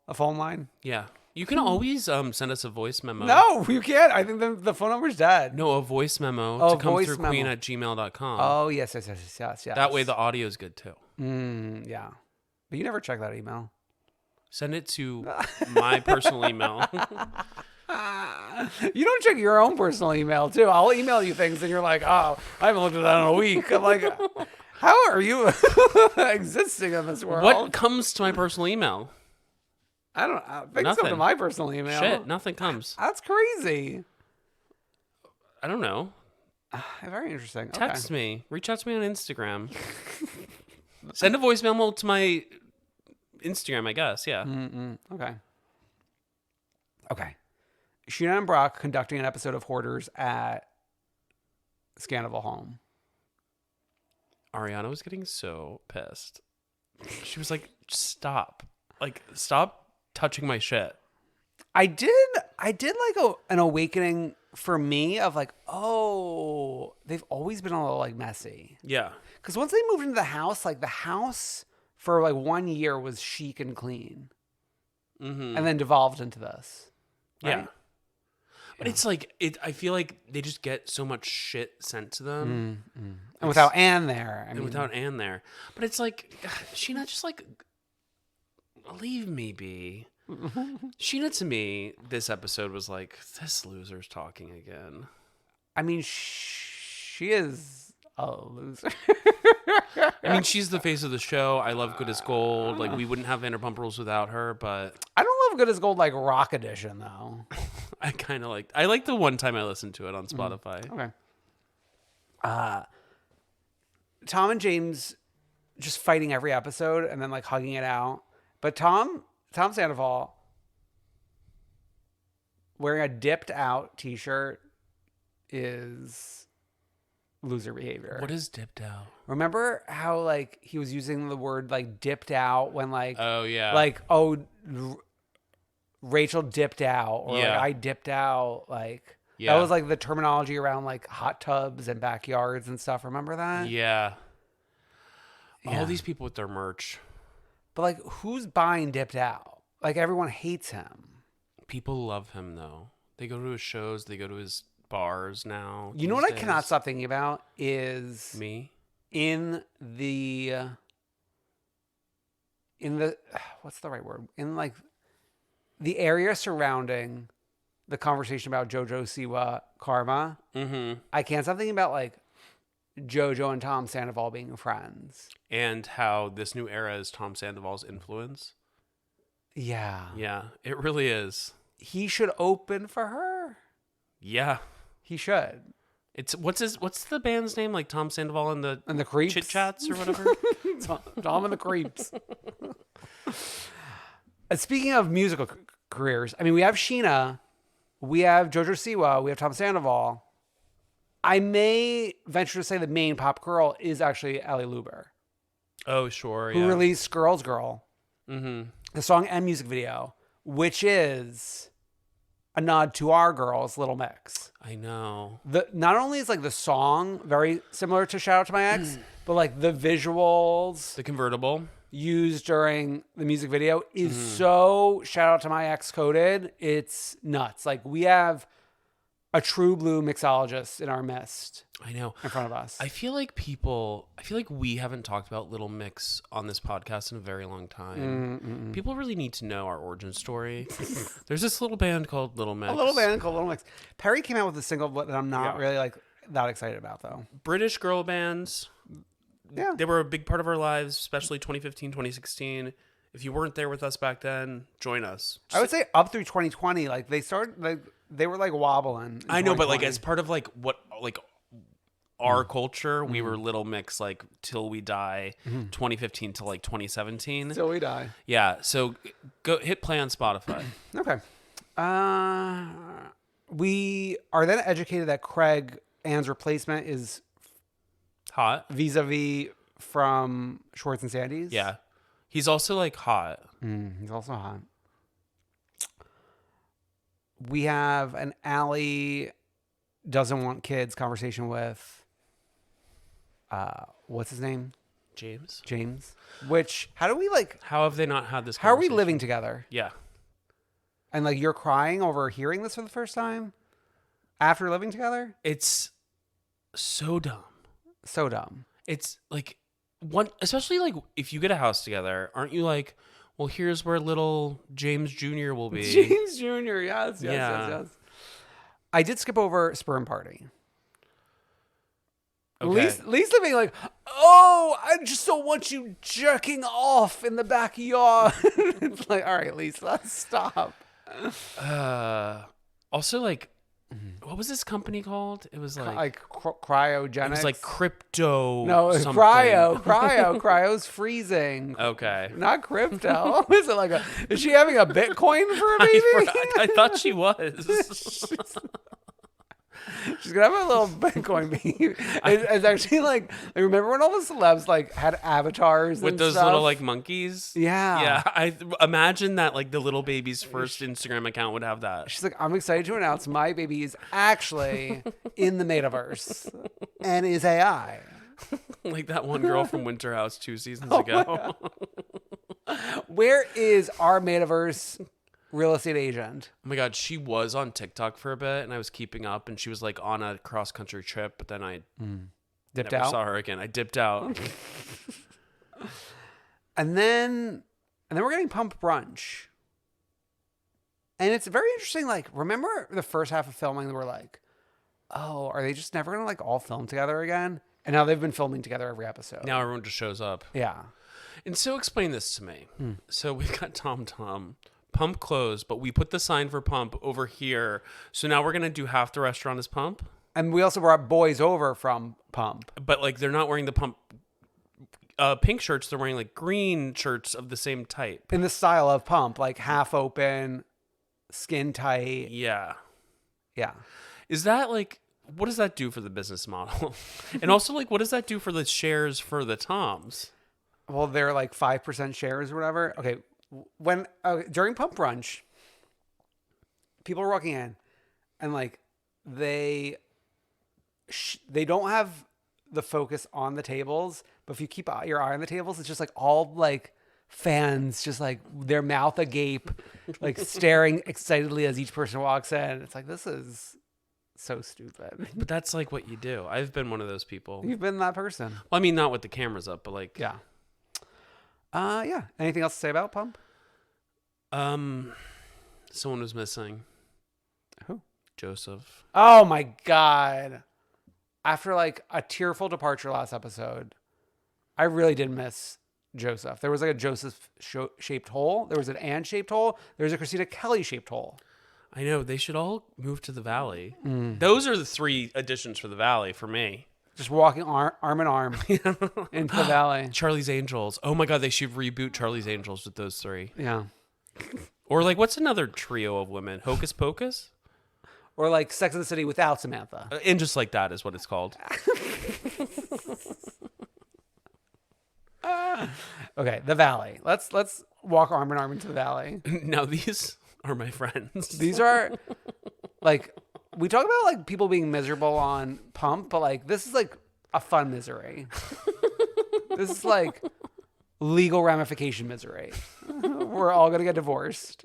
a phone line? Yeah. You can always send us a voice memo. No, you can't. I think the phone number's dead. No, a voice memo Oh, to come voice through memo. queen@gmail.com. Oh, yes. That way the audio's good too. Yeah. But you never check that email. Send it to my personal email. You don't check your own personal email, too. I'll email you things, and you're like, oh, I haven't looked at that in a week. I'm like, how are you existing in this world? What comes to my personal email? I don't know. Things come to my personal email. Shit, nothing comes. That's crazy. I don't know. Very interesting. Text me. Reach out to me on Instagram. Send a voice memo to my Instagram, I guess. Yeah. Okay. Sheena and Brock conducting an episode of Hoarders at Scandival Home. Ariana was getting so pissed. She was like, stop. Like, stop touching my shit. I did like an awakening for me of like, oh, they've always been a little like messy. Yeah. Because once they moved into the house, like the house for like 1 year was chic and clean. And then devolved into this. Right? Yeah. But it's like, I feel like they just get so much shit sent to them. And without Anne there. Without Anne there. But it's like, Sheena, just like, leave me be. Sheena, to me, this episode was like, this loser's talking again. I mean, she is a loser. I mean, she's the face of the show. I love Good as Gold. Like, we wouldn't have Vanderpump Rules without her, but... I don't love Good as Gold like Rock Edition, though. I kind of like... I like the one time I listened to it on Spotify. Okay. Tom and James just fighting every episode and then, like, hugging it out. But Tom Sandoval wearing a dipped out t-shirt is loser behavior. What is dipped out? Remember how like he was using the word like dipped out when like oh yeah like Rachel dipped out or like I dipped out like that was like the terminology around like hot tubs and backyards and stuff. Remember that? Yeah. All these people with their merch. But like who's buying dipped out? Like everyone hates him. People love him though. They go to his shows. They go to his bars now. You know what I cannot stop thinking about is me in the what's the right word? In like the area surrounding the conversation about JoJo Siwa karma. I can't stop thinking about like JoJo and Tom Sandoval being friends. And how this new era is Tom Sandoval's influence. Yeah. Yeah, it really is. He should open for her. Yeah. He should. It's what's the band's name? Like Tom Sandoval and the Creeps? Chit Chats or whatever? Tom and the Creeps. Speaking of musical careers, I mean, we have Sheena, we have JoJo Siwa, we have Tom Sandoval. I may venture to say the main pop girl is actually Allie Luber. Oh, sure. Who released Girls Girl, the song and music video, which is a nod to our girls, Little Mix. I know. Not only is like the song very similar to Shout Out to My Ex, but like the visuals, the convertible used during the music video is so Shout Out to My Ex coded. It's nuts. Like we have a true blue mixologist in our midst I know. in front of us. I feel like we haven't talked about Little Mix on this podcast in a very long time. People really need to know our origin story. There's this little band called Little Mix. A little band called Little Mix. Perry came out with a single that I'm not really like that excited about though. British girl bands. Yeah. They were a big part of our lives, especially 2015, 2016. If you weren't there with us back then, join us. I would say up through 2020, like they started, like they were like wobbling. I know, but like as part of like what, like our culture, we were Little Mix like till we die, 2015 to like 2017. Till we die. Yeah. So go hit play on Spotify. Okay. We are then educated that Craig Ann's replacement is Hot. vis-a-vis from Schwartz and Sandy's. Yeah. He's also like hot. He's also hot. We have an Allie doesn't want kids conversation with what's his name? James. Which how do we like How have they not had this how are we conversation? living together? Yeah. And like you're crying over hearing this for the first time after living together? It's so dumb. So dumb. It's like especially like if you get a house together, aren't you like, well, here's where little James Jr. will be. James Jr. Yes. I did skip over Sperm Party. Okay. Lisa being like, oh, I just don't want you jerking off in the backyard. It's like, all right, Lisa, stop. Also, like, what was this company called? It was like cryogenics. It was like crypto. No, it's something. cryo's freezing. Okay. Not crypto. Is it like is she having a Bitcoin for a baby? I thought she was. She's gonna have a little Bitcoin baby. It's actually like remember when all the celebs like had avatars with and those stuff? little like monkeys? Yeah. Yeah. I imagine that like the little baby's first Instagram account would have that. She's like, I'm excited to announce my baby is actually in the metaverse and is AI. Like that one girl from Winter House 2 seasons ago. Where is our metaverse real estate agent? Oh my God, she was on TikTok for a bit and I was keeping up and she was like on a cross country trip, but then I Dipped never out. saw her again. I dipped out. And then we're getting Pump Brunch. And it's very interesting. Like, remember the first half of filming, they were like, oh, are they just never going to like all film together again? And now they've been filming together every episode. Now everyone just shows up. Yeah. And so explain this to me. So we've got Tom. Pump closed, but we put the sign for Pump over here. So now we're going to do half the restaurant as Pump. And we also brought boys over from Pump. But like they're not wearing the Pump pink shirts. They're wearing like green shirts of the same type. In the style of Pump, like half open, skin tight. Yeah. Yeah. Is that like, what does that do for the business model? And also like, what does that do for the shares for the Toms? Well, they're like 5% shares or whatever. Okay. When during Pump Brunch, people are walking in and like they don't have the focus on the tables, but if you keep your eye on the tables, it's just like all like fans just like their mouth agape, like staring excitedly as each person walks in. It's like, this is so stupid. But that's like what you do. I've been one of those people. You've been that person. Well, I mean, not with the cameras up, but like, Yeah. Yeah. Anything else to say about Pump? someone was missing. Who? Joseph. Oh my God. After like a tearful departure last episode, I really did miss Joseph. There was like a Joseph shaped hole. There was an Ann shaped hole. There was a Christina Kelly shaped hole. I know. They should all move to the Valley. Those are the 3 additions for the Valley for me. Just walking arm in arm into the Valley. Charlie's Angels. Oh my God, they should reboot Charlie's Angels with those 3. Yeah. Or like, what's another trio of women? Hocus Pocus? Or like Sex and the City without Samantha. And Just Like That is what it's called. Okay, the Valley. Let's walk arm in arm into the Valley. Now these are my friends. These are like, we talk about like people being miserable on Pump, but like this is like a fun misery. This is like legal ramification misery. We're all gonna get divorced.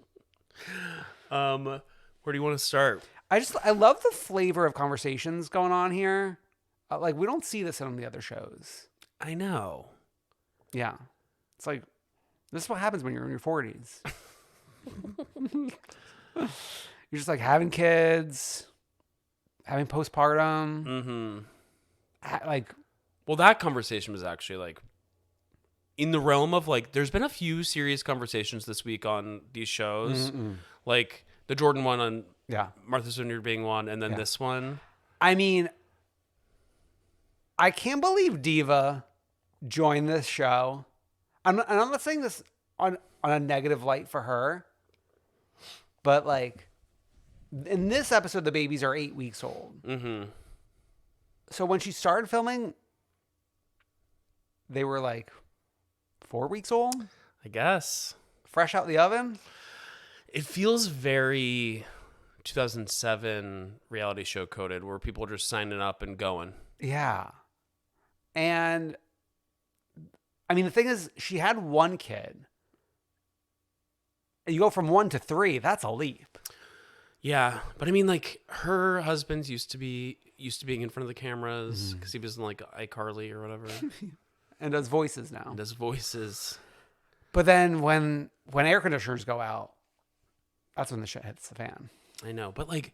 Where do you want to start? I love the flavor of conversations going on here. Like, we don't see this in the other shows. I know. Yeah. It's like, this is what happens when you're in your 40s. You're just like having kids, having postpartum. Mm-hmm. Like, well, that conversation was actually like in the realm of like, there's been a few serious conversations this week on these shows. Like the Jordan one on Martha's Vineyard being one, and then this one. I mean, I can't believe Diva joined this show. I'm not saying this on a negative light for her, but like in this episode, the babies are 8 weeks old. Mm-hmm. So when she started filming, they were like 4 weeks old, I guess. Fresh out the oven. It feels very 2007 reality show coded, where people are just signing up and going. Yeah. And I mean, the thing is, she had one kid. You go from 1 to 3, that's a leap. Yeah, but I mean, like, her husband's used to being in front of the cameras because he was in like iCarly or whatever, and does voices now. And does voices. But then when air conditioners go out, that's when the shit hits the fan. I know, but like,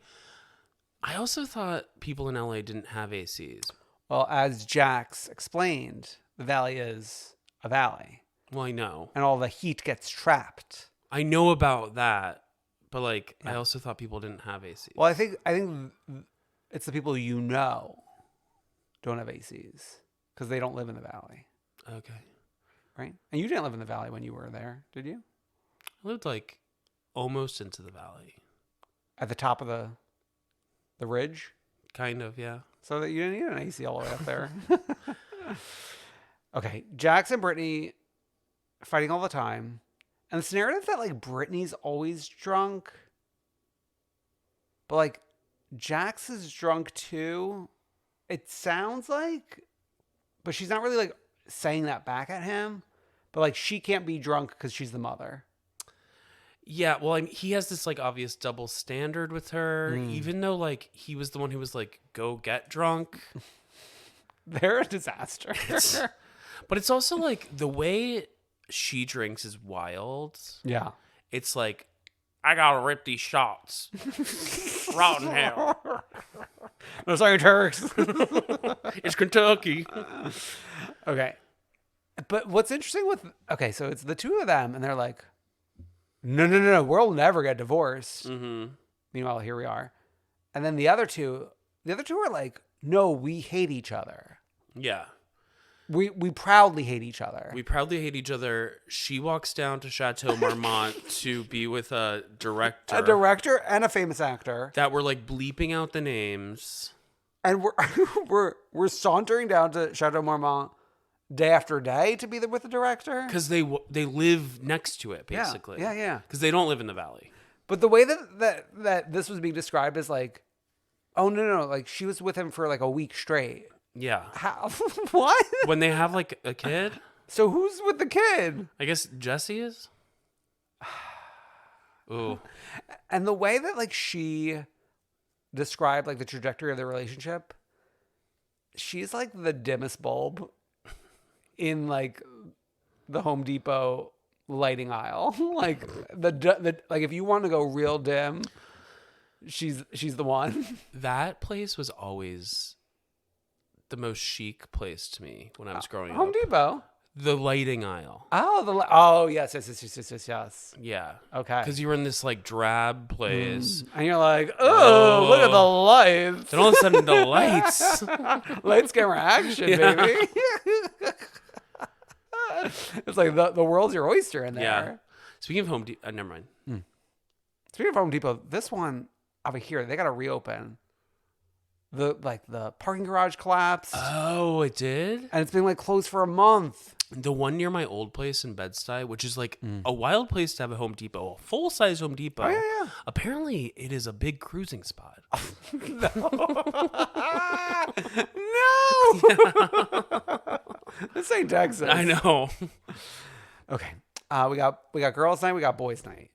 I also thought people in LA didn't have ACs. Well, as Jax explained, the valley is a valley. Well, I know, and all the heat gets trapped. I know about that. But like, I also thought people didn't have ACs. Well, I think it's the people you know don't have ACs because they don't live in the valley. Okay. Right? And you didn't live in the valley when you were there, did you? I lived like almost into the valley. At the top of the ridge? Kind of, yeah. So that you didn't need an AC all the way up there. Okay. Jax and Brittany fighting all the time. And this narrative that, like, Brittany's always drunk. But, like, Jax is drunk, too. It sounds like. But she's not really, like, saying that back at him. But, like, she can't be drunk because she's the mother. Yeah, well, I mean, he has this, like, obvious double standard with her. Even though, like, he was the one who was, like, go get drunk. They're a disaster. But it's also, like, the way she drinks is wild. Yeah. It's like, I gotta rip these shots. Rotten hell. No, sorry, Turks. It's Kentucky. Okay. But what's interesting okay, so it's the two of them, and they're like, no, we'll never get divorced. Mm-hmm. Meanwhile, here we are. And then the other two are like, no, we hate each other. Yeah. We proudly hate each other. We proudly hate each other. She walks down to Chateau Marmont to be with a director. A director and a famous actor. That we're like bleeping out the names. And we're sauntering down to Chateau Marmont day after day to be there with the director. Because they live next to it, basically. Yeah. Because they don't live in the valley. But the way that this was being described is like, oh, no. Like, she was with him for like a week straight. Yeah. How? What? When they have like a kid? So who's with the kid? I guess Jesse is? Ooh. And the way that like she described like the trajectory of the relationship, she's like the dimmest bulb in like the Home Depot lighting aisle. Like the like if you want to go real dim, she's the one. That place was always the most chic place to me when I was growing up. Home Depot. The lighting aisle. Oh, yes. Yeah. Okay. Because you were in this like drab place. And you're like, oh, look at the lights. Then all of a sudden the lights. Lights, camera, action, baby. It's like the world's your oyster in there. Yeah. Speaking of Home Depot, never mind. Speaking of Home Depot, this one over here, they got to reopen. The parking garage collapsed. Oh, it did? And it's been like closed for a month. The one near my old place in Bed-Stuy, which is like a wild place to have a Home Depot, a full-size Home Depot. Oh, yeah. Apparently, it is a big cruising spot. No. This ain't Texas. I know. Okay. We got girls' night. We got boys' night.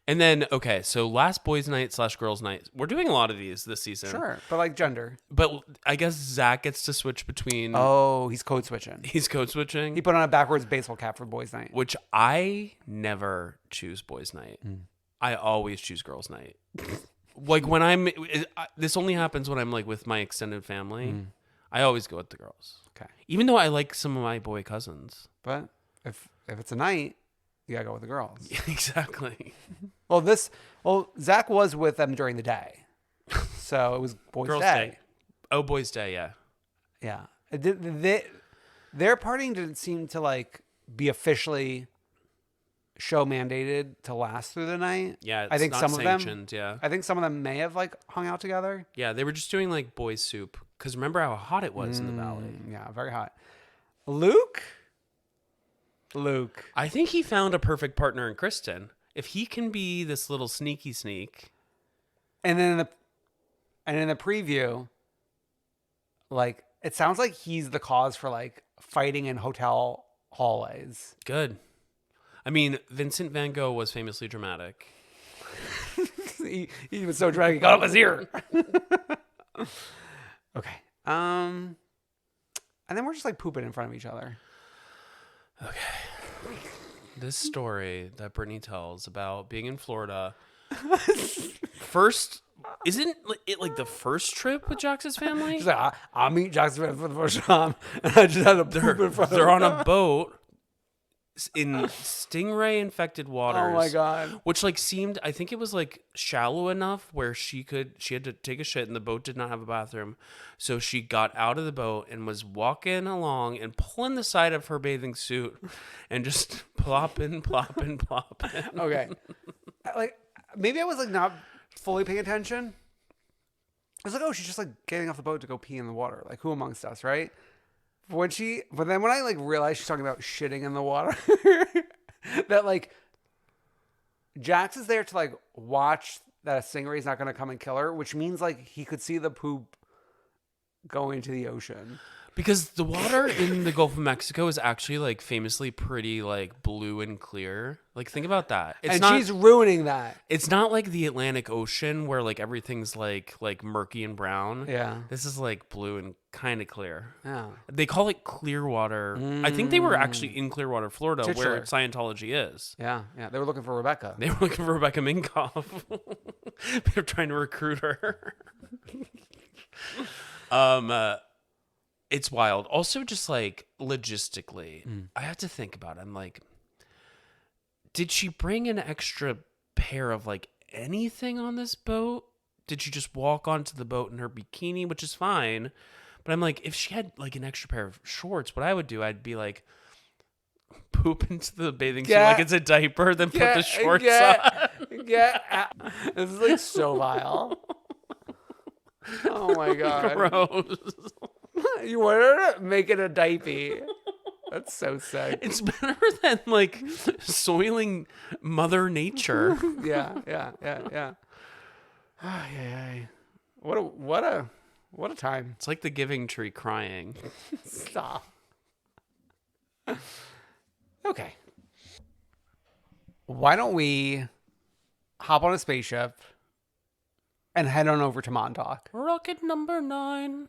And then, okay, so last boys' night / girls' night. We're doing a lot of these this season. Sure, but like gender. But I guess Zach gets to switch between. Oh, he's code switching. He's code switching. He put on a backwards baseball cap for boys' night. Which I never choose boys' night. I always choose girls' night. Like when this only happens when I'm like with my extended family. I always go with the girls. Okay. Even though I like some of my boy cousins. But if it's a night, you gotta go with the girls. Exactly. Well, Zach was with them during the day, so it was boys' Girls' day. Oh, boys' day, yeah. Yeah. Their partying didn't seem to like be officially show mandated to last through the night. Yeah, I think not some of them. sanctioned, yeah. I think some of them may have like hung out together. Yeah, they were just doing like boys' soup. Because remember how hot it was in the valley. Yeah, very hot. Luke. I think he found a perfect partner in Kristen. If he can be this little sneaky sneak. And then in the preview, like it sounds like he's the cause for like fighting in hotel hallways. Good. I mean, Vincent Van Gogh was famously dramatic. he was so dramatic, he got up his ear. Okay. And then we're just like pooping in front of each other. Okay. This story that Brittany tells about being in Florida. Isn't it like the first trip with Jax's family? She's like, I'll meet Jack's for the first time. And I just had to poop in front of They're on a boat in stingray infected waters. Oh my God. Which like seemed, I think it was like shallow enough where she had to take a shit and the boat did not have a bathroom. So she got out of the boat and was walking along and pulling the side of her bathing suit and just plopping. Okay. Like maybe I was like not fully paying attention. I was like, oh, she's just like getting off the boat to go pee in the water. Like who amongst us, right? But then when I like realized she's talking about shitting in the water, that like Jax is there to like watch that a stingray is not going to come and kill her, which means like he could see the poop go into the ocean. Because the water in the Gulf of Mexico is actually like famously pretty like blue and clear. Like think about that. She's ruining that. It's not like the Atlantic Ocean where like everything's like murky and brown. Yeah. This is like blue and kind of clear. Yeah. They call it Clearwater. I think they were actually in Clearwater, Florida, Titular. where Scientology is. Yeah. They were looking for Rebecca. They were looking for Rebecca Minkoff. They were trying to recruit her. It's wild. Also, just like logistically, I have to think about it. I'm like, did she bring an extra pair of like anything on this boat? Did she just walk onto the boat in her bikini, which is fine? But I'm like, if she had like an extra pair of shorts, what I would do, I'd be like, poop into the bathing suit like it's a diaper, then put the shorts on. This is like so vile. Oh my God. Gross. You wanted to make it a diaper. That's so sick. It's better than like soiling Mother Nature. Yeah. What a time. It's like the Giving Tree crying. Stop. Okay. Why don't we hop on a spaceship and head on over to Montauk? Rocket number 9.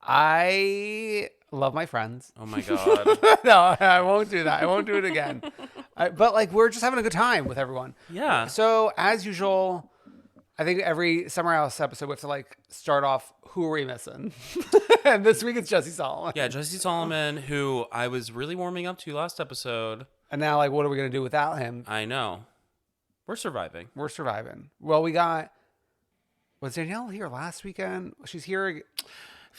I love my friends. Oh my God. No, I won't do that. I won't do it again. But like, we're just having a good time with everyone. Yeah. So as usual, I think every Summer House episode we have to like start off, who are we missing? And this week it's Jesse Solomon. Yeah, Jesse Solomon, who I was really warming up to last episode. And now like, what are we going to do without him? I know. We're surviving. Well, was Danielle here last weekend? She's here.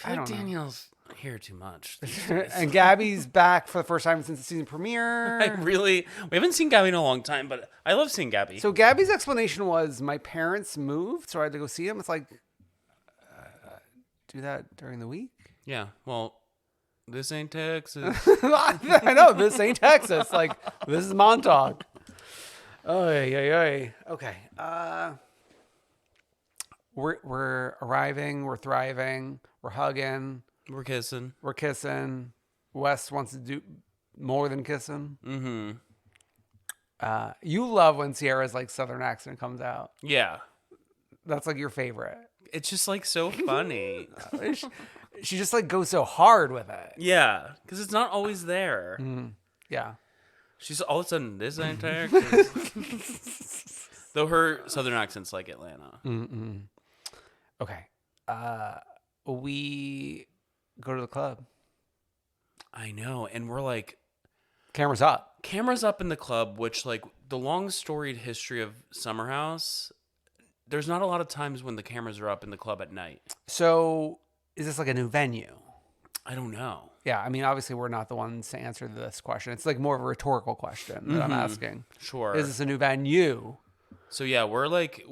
I don't know. Danielle's here too much. And Gabby's back for the first time since the season premiere. We haven't seen Gabby in a long time, but I love seeing Gabby. So Gabby's explanation was my parents moved, so I had to go see them. It's like, do that during the week? Yeah, well, this ain't Texas. I know, this ain't Texas. Like, this is Montauk. Okay. We're arriving. We're thriving. We're hugging. We're kissing. Wes wants to do more than kissing. Mm-hmm. You love when Sierra's like Southern accent comes out. Yeah. That's like your favorite. It's just like so funny. She just like goes so hard with it. Yeah, because it's not always there. Yeah. She's all of a sudden this entire though her Southern accent's like Atlanta. Okay. We go to the club. I know, and we're like Cameras up. cameras up in the club, which like the long storied history of SummerHouse. There's not a lot of times when the cameras are up in the club at night. So is this like a new venue? I don't know. Yeah, I mean, obviously we're not the ones to answer this question. It's like more of a rhetorical question that I'm asking. Sure. Is this a new venue? So yeah, we're like,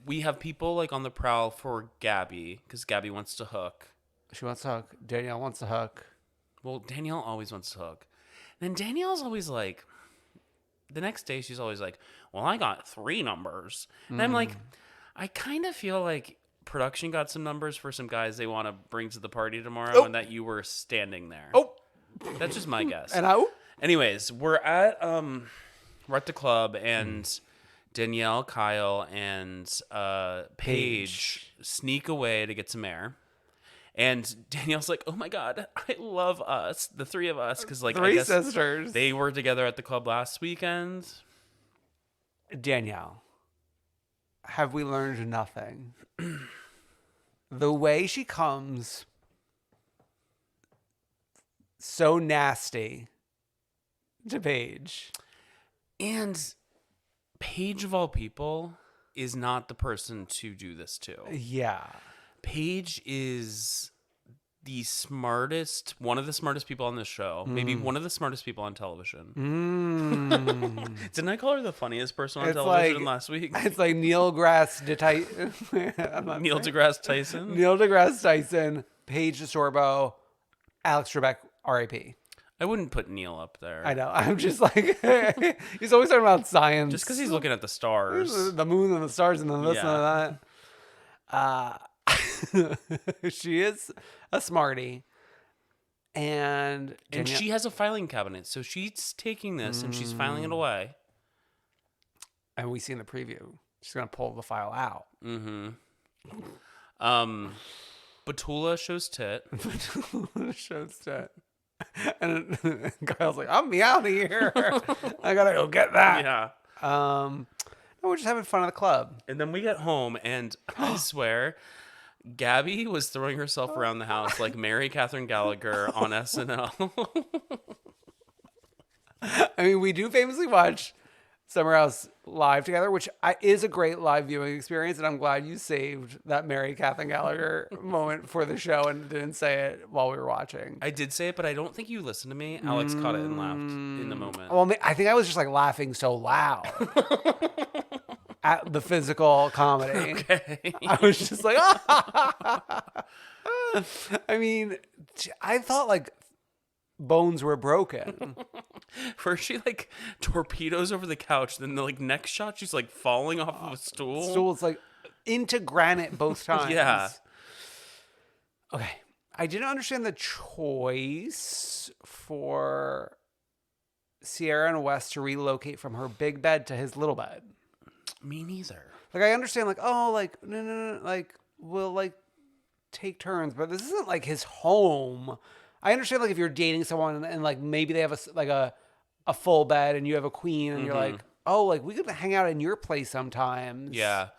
we have people like on the prowl for Gabby because Gabby wants to hook. She wants to hook. Danielle wants to hook. Well, Danielle always wants to hook. And then Danielle's always like, the next day she's always like, well, I got 3 numbers. And I'm like, I kind of feel like production got some numbers for some guys they want to bring to the party tomorrow and that you were standing there. Oh. That's just my guess. And I... Anyways, we're at the club and Danielle, Kyle, and Paige sneak away to get some air. And Danielle's like, oh my God, I love us. The 3 of us. Because like, 3 I guess sisters. they were together at the club last weekend. Danielle, have we learned nothing? The way she comes so nasty to Paige. And Paige, of all people, is not the person to do this to. Yeah. Paige is the smartest, one of the smartest people on this show. Maybe one of the smartest people on television. Didn't I call her the funniest person on television last week? It's like Neil deGrasse Tyson. Neil deGrasse Tyson, Paige DeSorbo, Alex Trebek, R.I.P. I wouldn't put Neil up there. I know. I'm just like, he's always talking about science. Just because he's looking at the stars. The moon and the stars and then this and that. She is a smarty. And she has a filing cabinet. So she's taking this and she's filing it away. And we see in the preview, she's going to pull the file out. Batula shows tit. Shows tit. And Kyle's like, I'm me out of here. I got to go get that. Yeah. No, we're just having fun at the club. And then we get home and I swear... Gabby was throwing herself around the house like Mary Catherine Gallagher on SNL. I mean, we do famously watch SummerHouse live together, which is a great live viewing experience, and I'm glad you saved that Mary Catherine Gallagher moment for the show and didn't say it while we were watching. I did say it, but I don't think you listened to me. Alex caught it and laughed in the moment. Well, I think I was just like laughing so loud. At the physical comedy. Okay. I was just like, I mean, I thought like bones were broken. First she like torpedoes over the couch, then the like next shot she's like falling off of a stool. Stool's like into granite both times. Yeah. Okay. I didn't understand the choice for Sierra and Wes to relocate from her big bed to his little bed. Me neither. Like, I understand, like, oh, like, no, like, we'll, like, take turns, but this isn't, like, his home. I understand, like, if you're dating someone and like, maybe they have, a full bed and you have a queen and you're like, oh, like, we could hang out in your place sometimes. Yeah.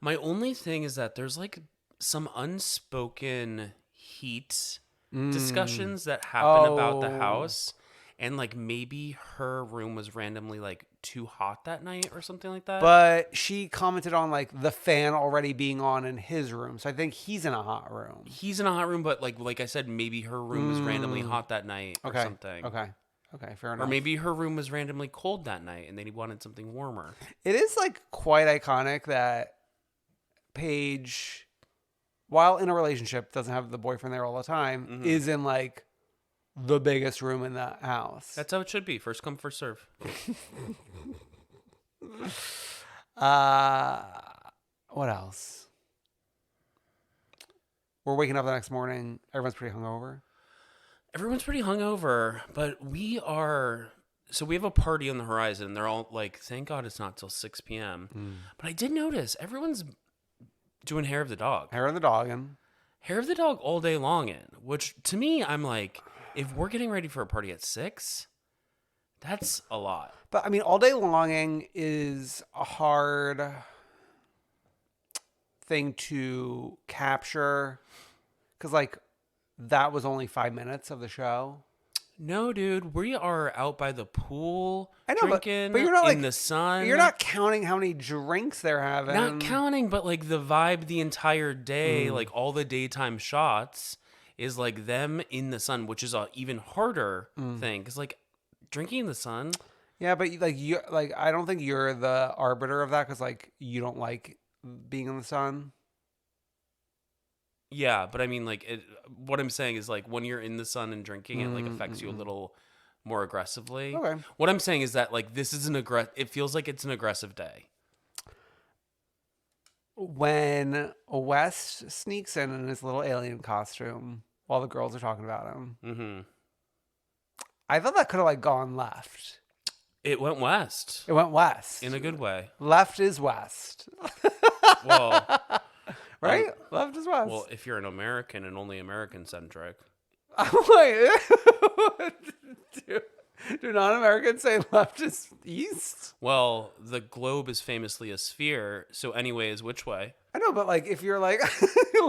My only thing is that there's, like, some unspoken heat discussions that happen about the house. And, like, maybe her room was randomly, like, too hot that night or something like that. But she commented on, like, the fan already being on in his room. So I think he's in a hot room. He's in a hot room, but, like I said, maybe her room was randomly hot that night or something. Okay, fair enough. Or maybe her room was randomly cold that night and they wanted something warmer. It is, like, quite iconic that Paige, while in a relationship, doesn't have the boyfriend there all the time, is in, like, the biggest room in that house. That's how it should be. First come, first serve. What else? We're waking up the next morning. Everyone's pretty hungover. Everyone's pretty hungover, but we are so we have a party on the horizon. They're all like, thank God it's not till 6 p.m. But I did notice everyone's doing hair of the dog. Hair of the dog. And Hair of the dog all day long which to me, I'm like, if we're getting ready for a party at 6, that's a lot. But I mean, all day longing is a hard thing to capture because, like, that was only 5 minutes of the show. No, dude, we are out by the pool, I know, drinking but you're not in the sun. You're not counting how many drinks they're having. Not counting, but like the vibe the entire day, like all the daytime shots is like them in the sun, which is a even harder thing because like drinking in the sun. Yeah, but like I don't think you're the arbiter of that because like you don't like being in the sun. Yeah, but I mean, like, what I'm saying is, like, when you're in the sun and drinking, it, like, affects you a little more aggressively. Okay. What I'm saying is that, like, this is it feels like it's an aggressive day. When West sneaks in his little alien costume while the girls are talking about him, I thought that could have, like, gone left. It went west. It went west. In a good way. Left is west. Well... Right? Left is west. Well, if you're an American and only American-centric. Wait. Do non-Americans say left is east? Well, the globe is famously a sphere, so anyway is which way? I know, but like if you're like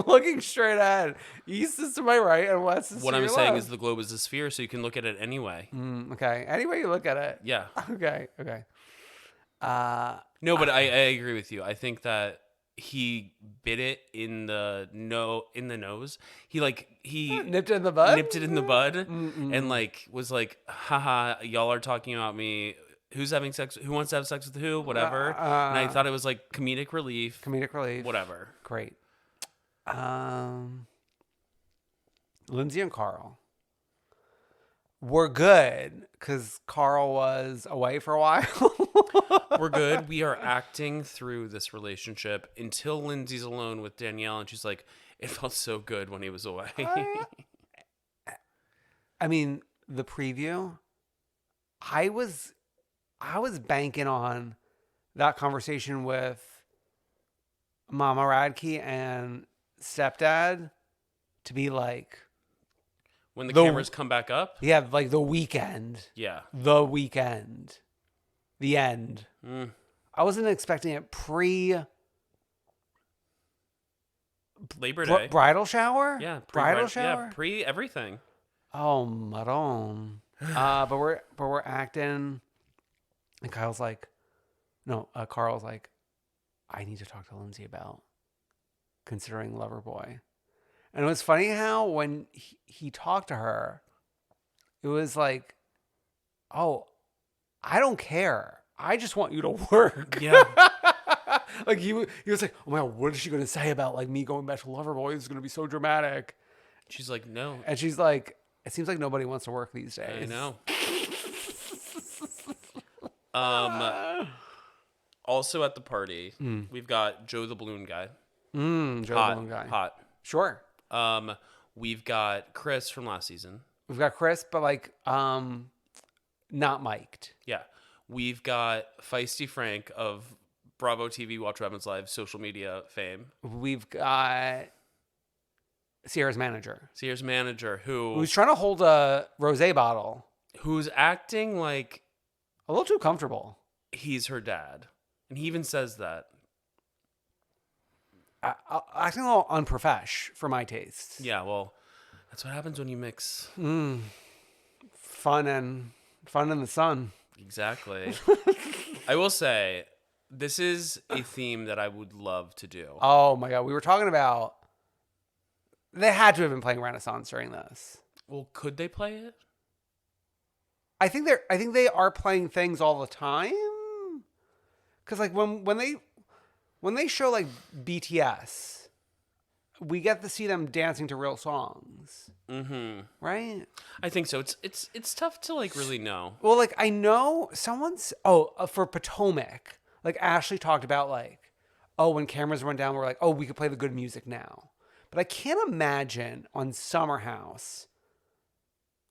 looking straight ahead, east is to my right and west is what to I'm your saying left. is the globe is a sphere, so you can look at it anyway. Okay. Any way you look at it. Yeah. Okay. No, but I agree with you. I think that he bit it in the nose. He nipped it in the bud. Nipped it in the bud, and like was like, haha, y'all are talking about me. Who's having sex? Who wants to have sex with who? Whatever. And I thought it was like comedic relief. Whatever. Great. Lindsay and Carl were good because Carl was away for a while. We're good. We are acting through this relationship until Lindsay's alone with Danielle, and she's like, "It felt so good when he was away." I mean, the preview. I was banking on that conversation with Mama Radke and stepdad to be like when the cameras come back up. Yeah, like the weekend. Yeah, the weekend. The end. I wasn't expecting it Labor Day. Bridal shower? Yeah. Bridal shower? Yeah, pre everything. Oh, maron. But we're acting, and Carl's like, I need to talk to Lindsay about considering Loverboy. And it was funny how when he talked to her, it was like, oh, I don't care. I just want you to work. Yeah. Like he was like, oh my God, what is she going to say about like me going back to Loverboy? It's going to be so dramatic. She's like, no. And she's like, it seems like nobody wants to work these days. I know. Also at the party, we've got Joe the Balloon Guy. Joe the Balloon Guy. Hot. Sure. We've got Chris from last season. We've got Chris, but like, not mic'd. Yeah. We've got Feisty Frank of Bravo TV, Watch What Happens Live, social media fame. We've got Sierra's manager. Who's trying to hold a rosé bottle. Who's acting like a little too comfortable. He's her dad. And he even says that. Acting a little unprofesh for my taste. Yeah, well, that's what happens when you mix fun in the sun. Exactly. I will say, this is a theme that I would love to do. Oh my God. We were talking about, they had to have been playing Renaissance during this. Well, could they play it? I think they are playing things all the time. Cause like when they show like BTS, we get to see them dancing to real songs. Mm-hmm. Right? I think so. It's tough to like really know. Well, like I know for Potomac, like Ashley talked about like, when cameras run down, we're like, we could play the good music now. But I can't imagine on SummerHouse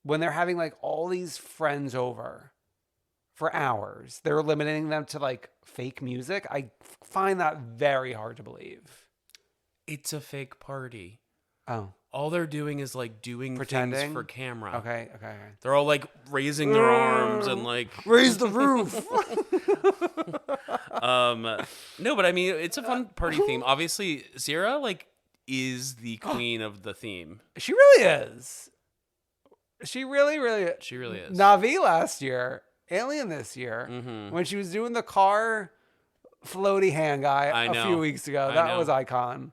when they're having like all these friends over for hours. They're limiting them to like fake music. I find that very hard to believe. It's a fake party. Oh. All they're doing is like doing Pretending? things for camera. Okay. They're all like raising their arms and like Raise the roof. No, but I mean it's a fun party theme. Obviously, Sierra like is the queen of the theme. She really is. She really is. Navi last year, Alien this year, when she was doing the car floaty hand guy a few weeks ago. That was icon.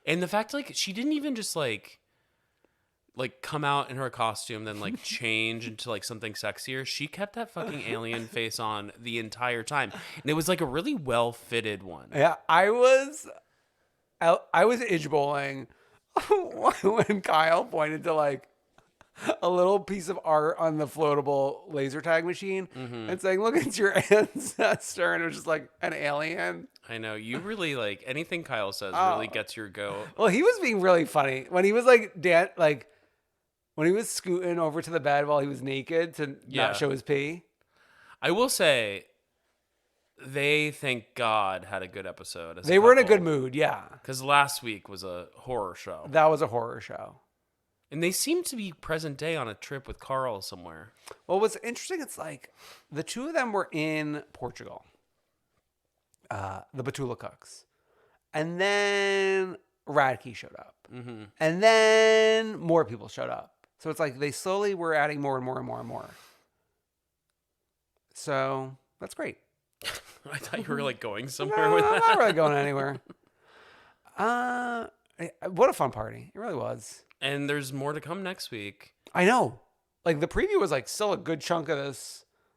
And the fact like she didn't even just like come out in her costume, then like change into like something sexier. She kept that fucking alien face on the entire time. And it was like a really well fitted one. Yeah, I was itch bowling when Kyle pointed to like a little piece of art on the floatable laser tag machine and saying, look, it's your ancestor. And it was just like an alien. I know. You really like anything Kyle says really gets your goat. Well, he was being really funny when he was like, when he was scooting over to the bed while he was naked to not show his pee. I will say, they, thank God, had a good episode. They were in a good mood, yeah. Because last week was a horror show. That was a horror show. And they seem to be present day on a trip with Carl somewhere. Well, what's interesting, it's like the two of them were in Portugal, the Batula Cooks. And then Radke showed up. And then more people showed up. So it's like they slowly were adding more and more and more and more. So that's great. I thought you were like going somewhere with that. I'm not really going anywhere. What a fun party. It really was. And there's more to come next week. I know. Like the preview was like still a good chunk of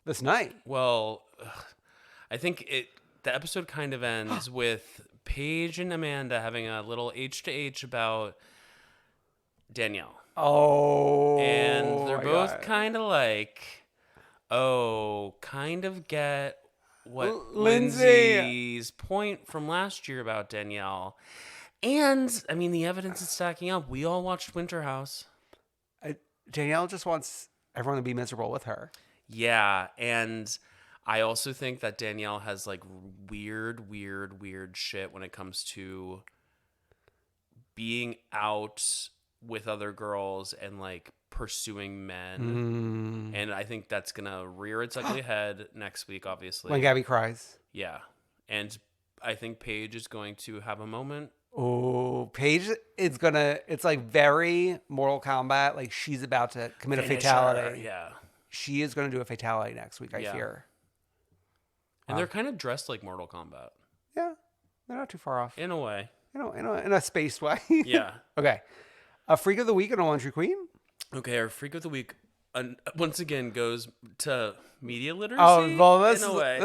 this night. Well, I think the episode kind of ends with Paige and Amanda having a little H to H about Danielle. Oh. And they're both kind of like, kind of get what Lindsay's point from last year about Danielle. And, I mean, the evidence is stacking up. We all watched Winter House. Danielle just wants everyone to be miserable with her. Yeah, and I also think that Danielle has, like, weird shit when it comes to being out with other girls and, like, pursuing men. And I think that's going to rear its ugly head next week, obviously. When Gabby cries. Yeah. And I think Paige is going to have a moment. Oh, Paige is it's like very Mortal Kombat. Like she's about to commit a fatality. Yeah. She is going to do a fatality next week, I fear. And they're kind of dressed like Mortal Kombat. Yeah. They're not too far off. In a way. In a spaced way. Yeah. Okay. A freak of the week and a laundry queen? Okay, our freak of the week once again goes to media literacy. Oh, well, this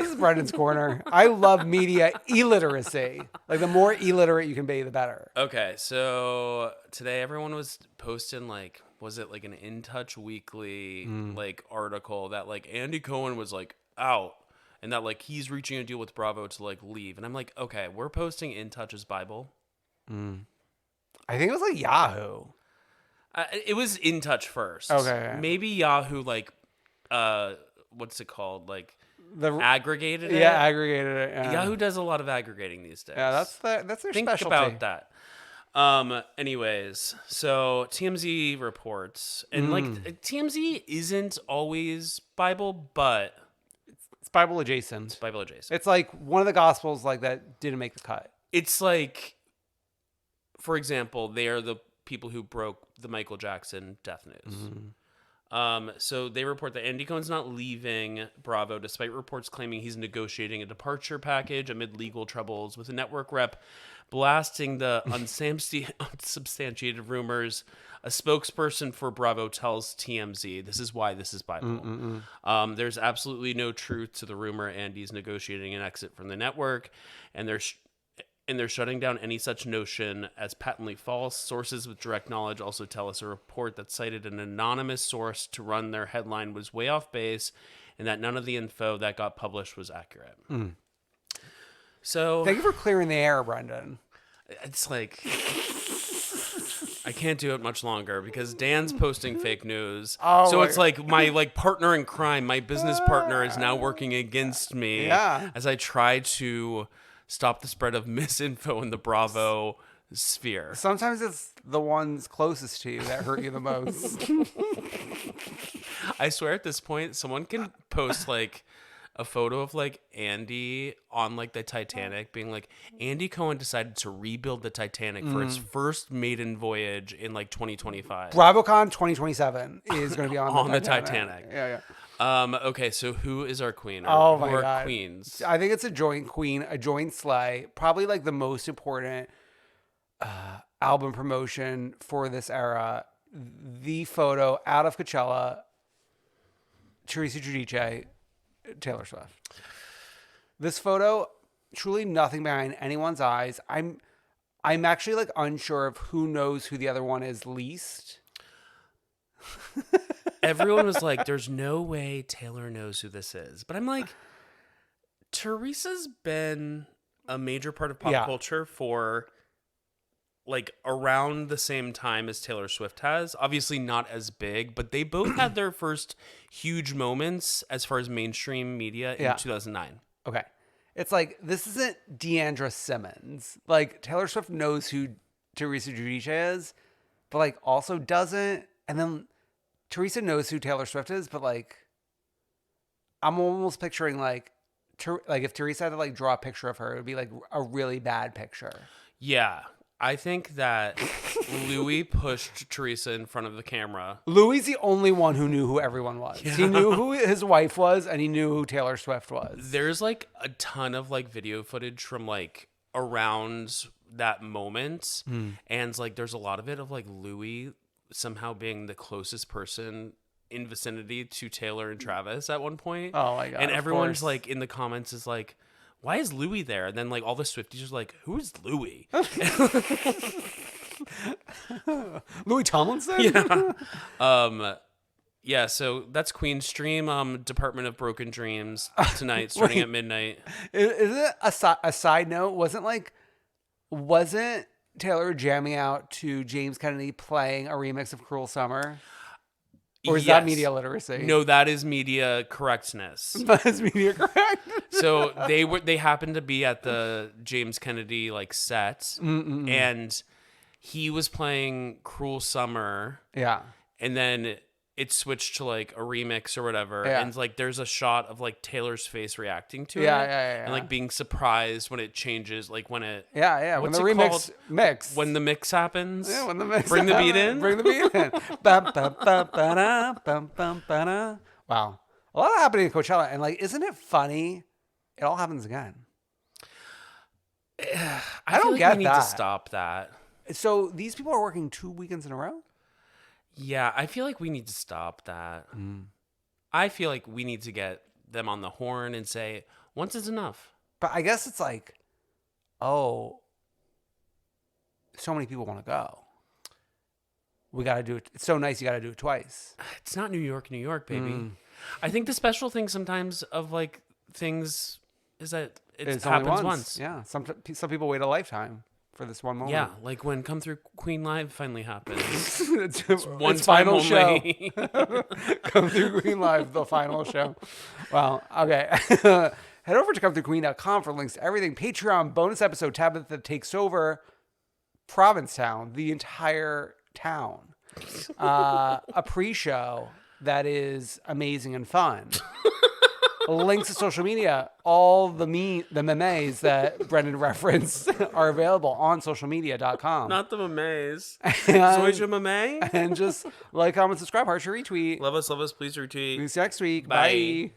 is Brendan's corner. I love media illiteracy. Like the more illiterate you can be, the better. Okay, so today everyone was posting like, was it like an In Touch Weekly like article that like Andy Cohen was like out and that like he's reaching a deal with Bravo to like leave, and I'm like, okay, we're posting In Touch's Bible. I think it was like Yahoo. It was In Touch first. Okay. Maybe Yahoo, like, what's it called? Like, aggregated it? Yeah, aggregated it. Yeah. Yahoo does a lot of aggregating these days. Yeah, that's their Think specialty. about that. Anyways, so TMZ reports, and like TMZ isn't always Bible, but it's Bible adjacent. It's Bible adjacent. It's like one of the Gospels like that didn't make the cut. It's like, for example, they are the people who broke the Michael Jackson death news. So they report that Andy Cohen's not leaving Bravo, despite reports claiming he's negotiating a departure package amid legal troubles, with a network rep blasting the unsubstantiated rumors. A spokesperson for Bravo tells TMZ, this is why this is Bible. There's absolutely no truth to the rumor Andy's negotiating an exit from the network, and they're shutting down any such notion as patently false. Sources with direct knowledge also tell us a report that cited an anonymous source to run their headline was way off base, and that none of the info that got published was accurate. So thank you for clearing the air, Brendan. It's like I can't do it much longer because Dan's posting fake news. Oh, so it's like my partner in crime, my business partner is now working against me as I try to stop the spread of misinfo in the Bravo sphere. Sometimes it's the ones closest to you that hurt you the most. I swear at this point, someone can post like a photo of like Andy on like the Titanic being like, Andy Cohen decided to rebuild the Titanic for its first maiden voyage in like 2025. BravoCon 2027 is going to be on the Titanic. Yeah. Okay, so who is our queen? Oh who my are God. queens? I think it's a joint queen, a joint slay. Probably like the most important album promotion for this era. The photo out of Coachella, Teresa Giudice, Taylor Swift. This photo, truly nothing behind anyone's eyes. I'm actually like unsure of who knows who the other one is least. Everyone was like, there's no way Taylor knows who this is. But I'm like, Teresa's been a major part of pop culture for like around the same time as Taylor Swift has. Obviously not as big, but they both had their first huge moments as far as mainstream media in 2009. Okay. It's like, this isn't Deandra Simmons. Like, Taylor Swift knows who Teresa Giudice is, but like also doesn't. And then Teresa knows who Taylor Swift is, but like, I'm almost picturing like if Teresa had to like draw a picture of her, it would be like a really bad picture. Yeah. I think that Louis pushed Teresa in front of the camera. Louis the only one who knew who everyone was. Yeah. He knew who his wife was, and he knew who Taylor Swift was. There's like a ton of like video footage from like around that moment. And like there's a lot of it of like Louis somehow being the closest person in vicinity to Taylor and Travis at one point. Oh my God. And everyone's like in the comments is like, why is Louis there? And then like all the Swifties are like, who is Louis? Louis Tomlinson? Yeah. So that's Queen. Stream Department of Broken Dreams tonight, starting at midnight. Is it a side note? Wasn't Taylor jamming out to James Kennedy playing a remix of Cruel Summer? Or is that media literacy? No, that is media correctness. That is media correct. So they happened to be at the James Kennedy like set, and he was playing Cruel Summer. Yeah. And then it switched to like a remix or whatever. Yeah. And like there's a shot of like Taylor's face reacting to it. Yeah. And like being surprised when it changes, like when it when the remix mix. When the mix happens. Yeah, when the mix Bring the beat in. Bring the beat in. Wow. A lot happening at Coachella, and like, isn't it funny? It all happens again. I don't get that. We need to stop that. So these people are working 2 weekends in a row? Yeah, I feel like we need to stop that. I feel like we need to get them on the horn and say, once is enough. But I guess it's like, oh, so many people want to go. We got to do it. It's so nice you got to do it twice. It's not New York, baby. I think the special thing sometimes of like things is that it happens once. Yeah, some people wait a lifetime for this one moment. Yeah, like when Come Through Queen Live finally happened. it's one final show. Come Through Queen Live, the final show. Wow. Okay. Head over to ComeThroughQueen.com for links to everything. Patreon, bonus episode, Tabitha takes over Provincetown, the entire town. A pre-show that is amazing and fun. Links to social media, all the memes that Brendan referenced are available on socialmedia.com. Not the memes. Social meme. And just like, comment, subscribe, heart, share, retweet. Love us, please retweet. See you next week. Bye. Bye.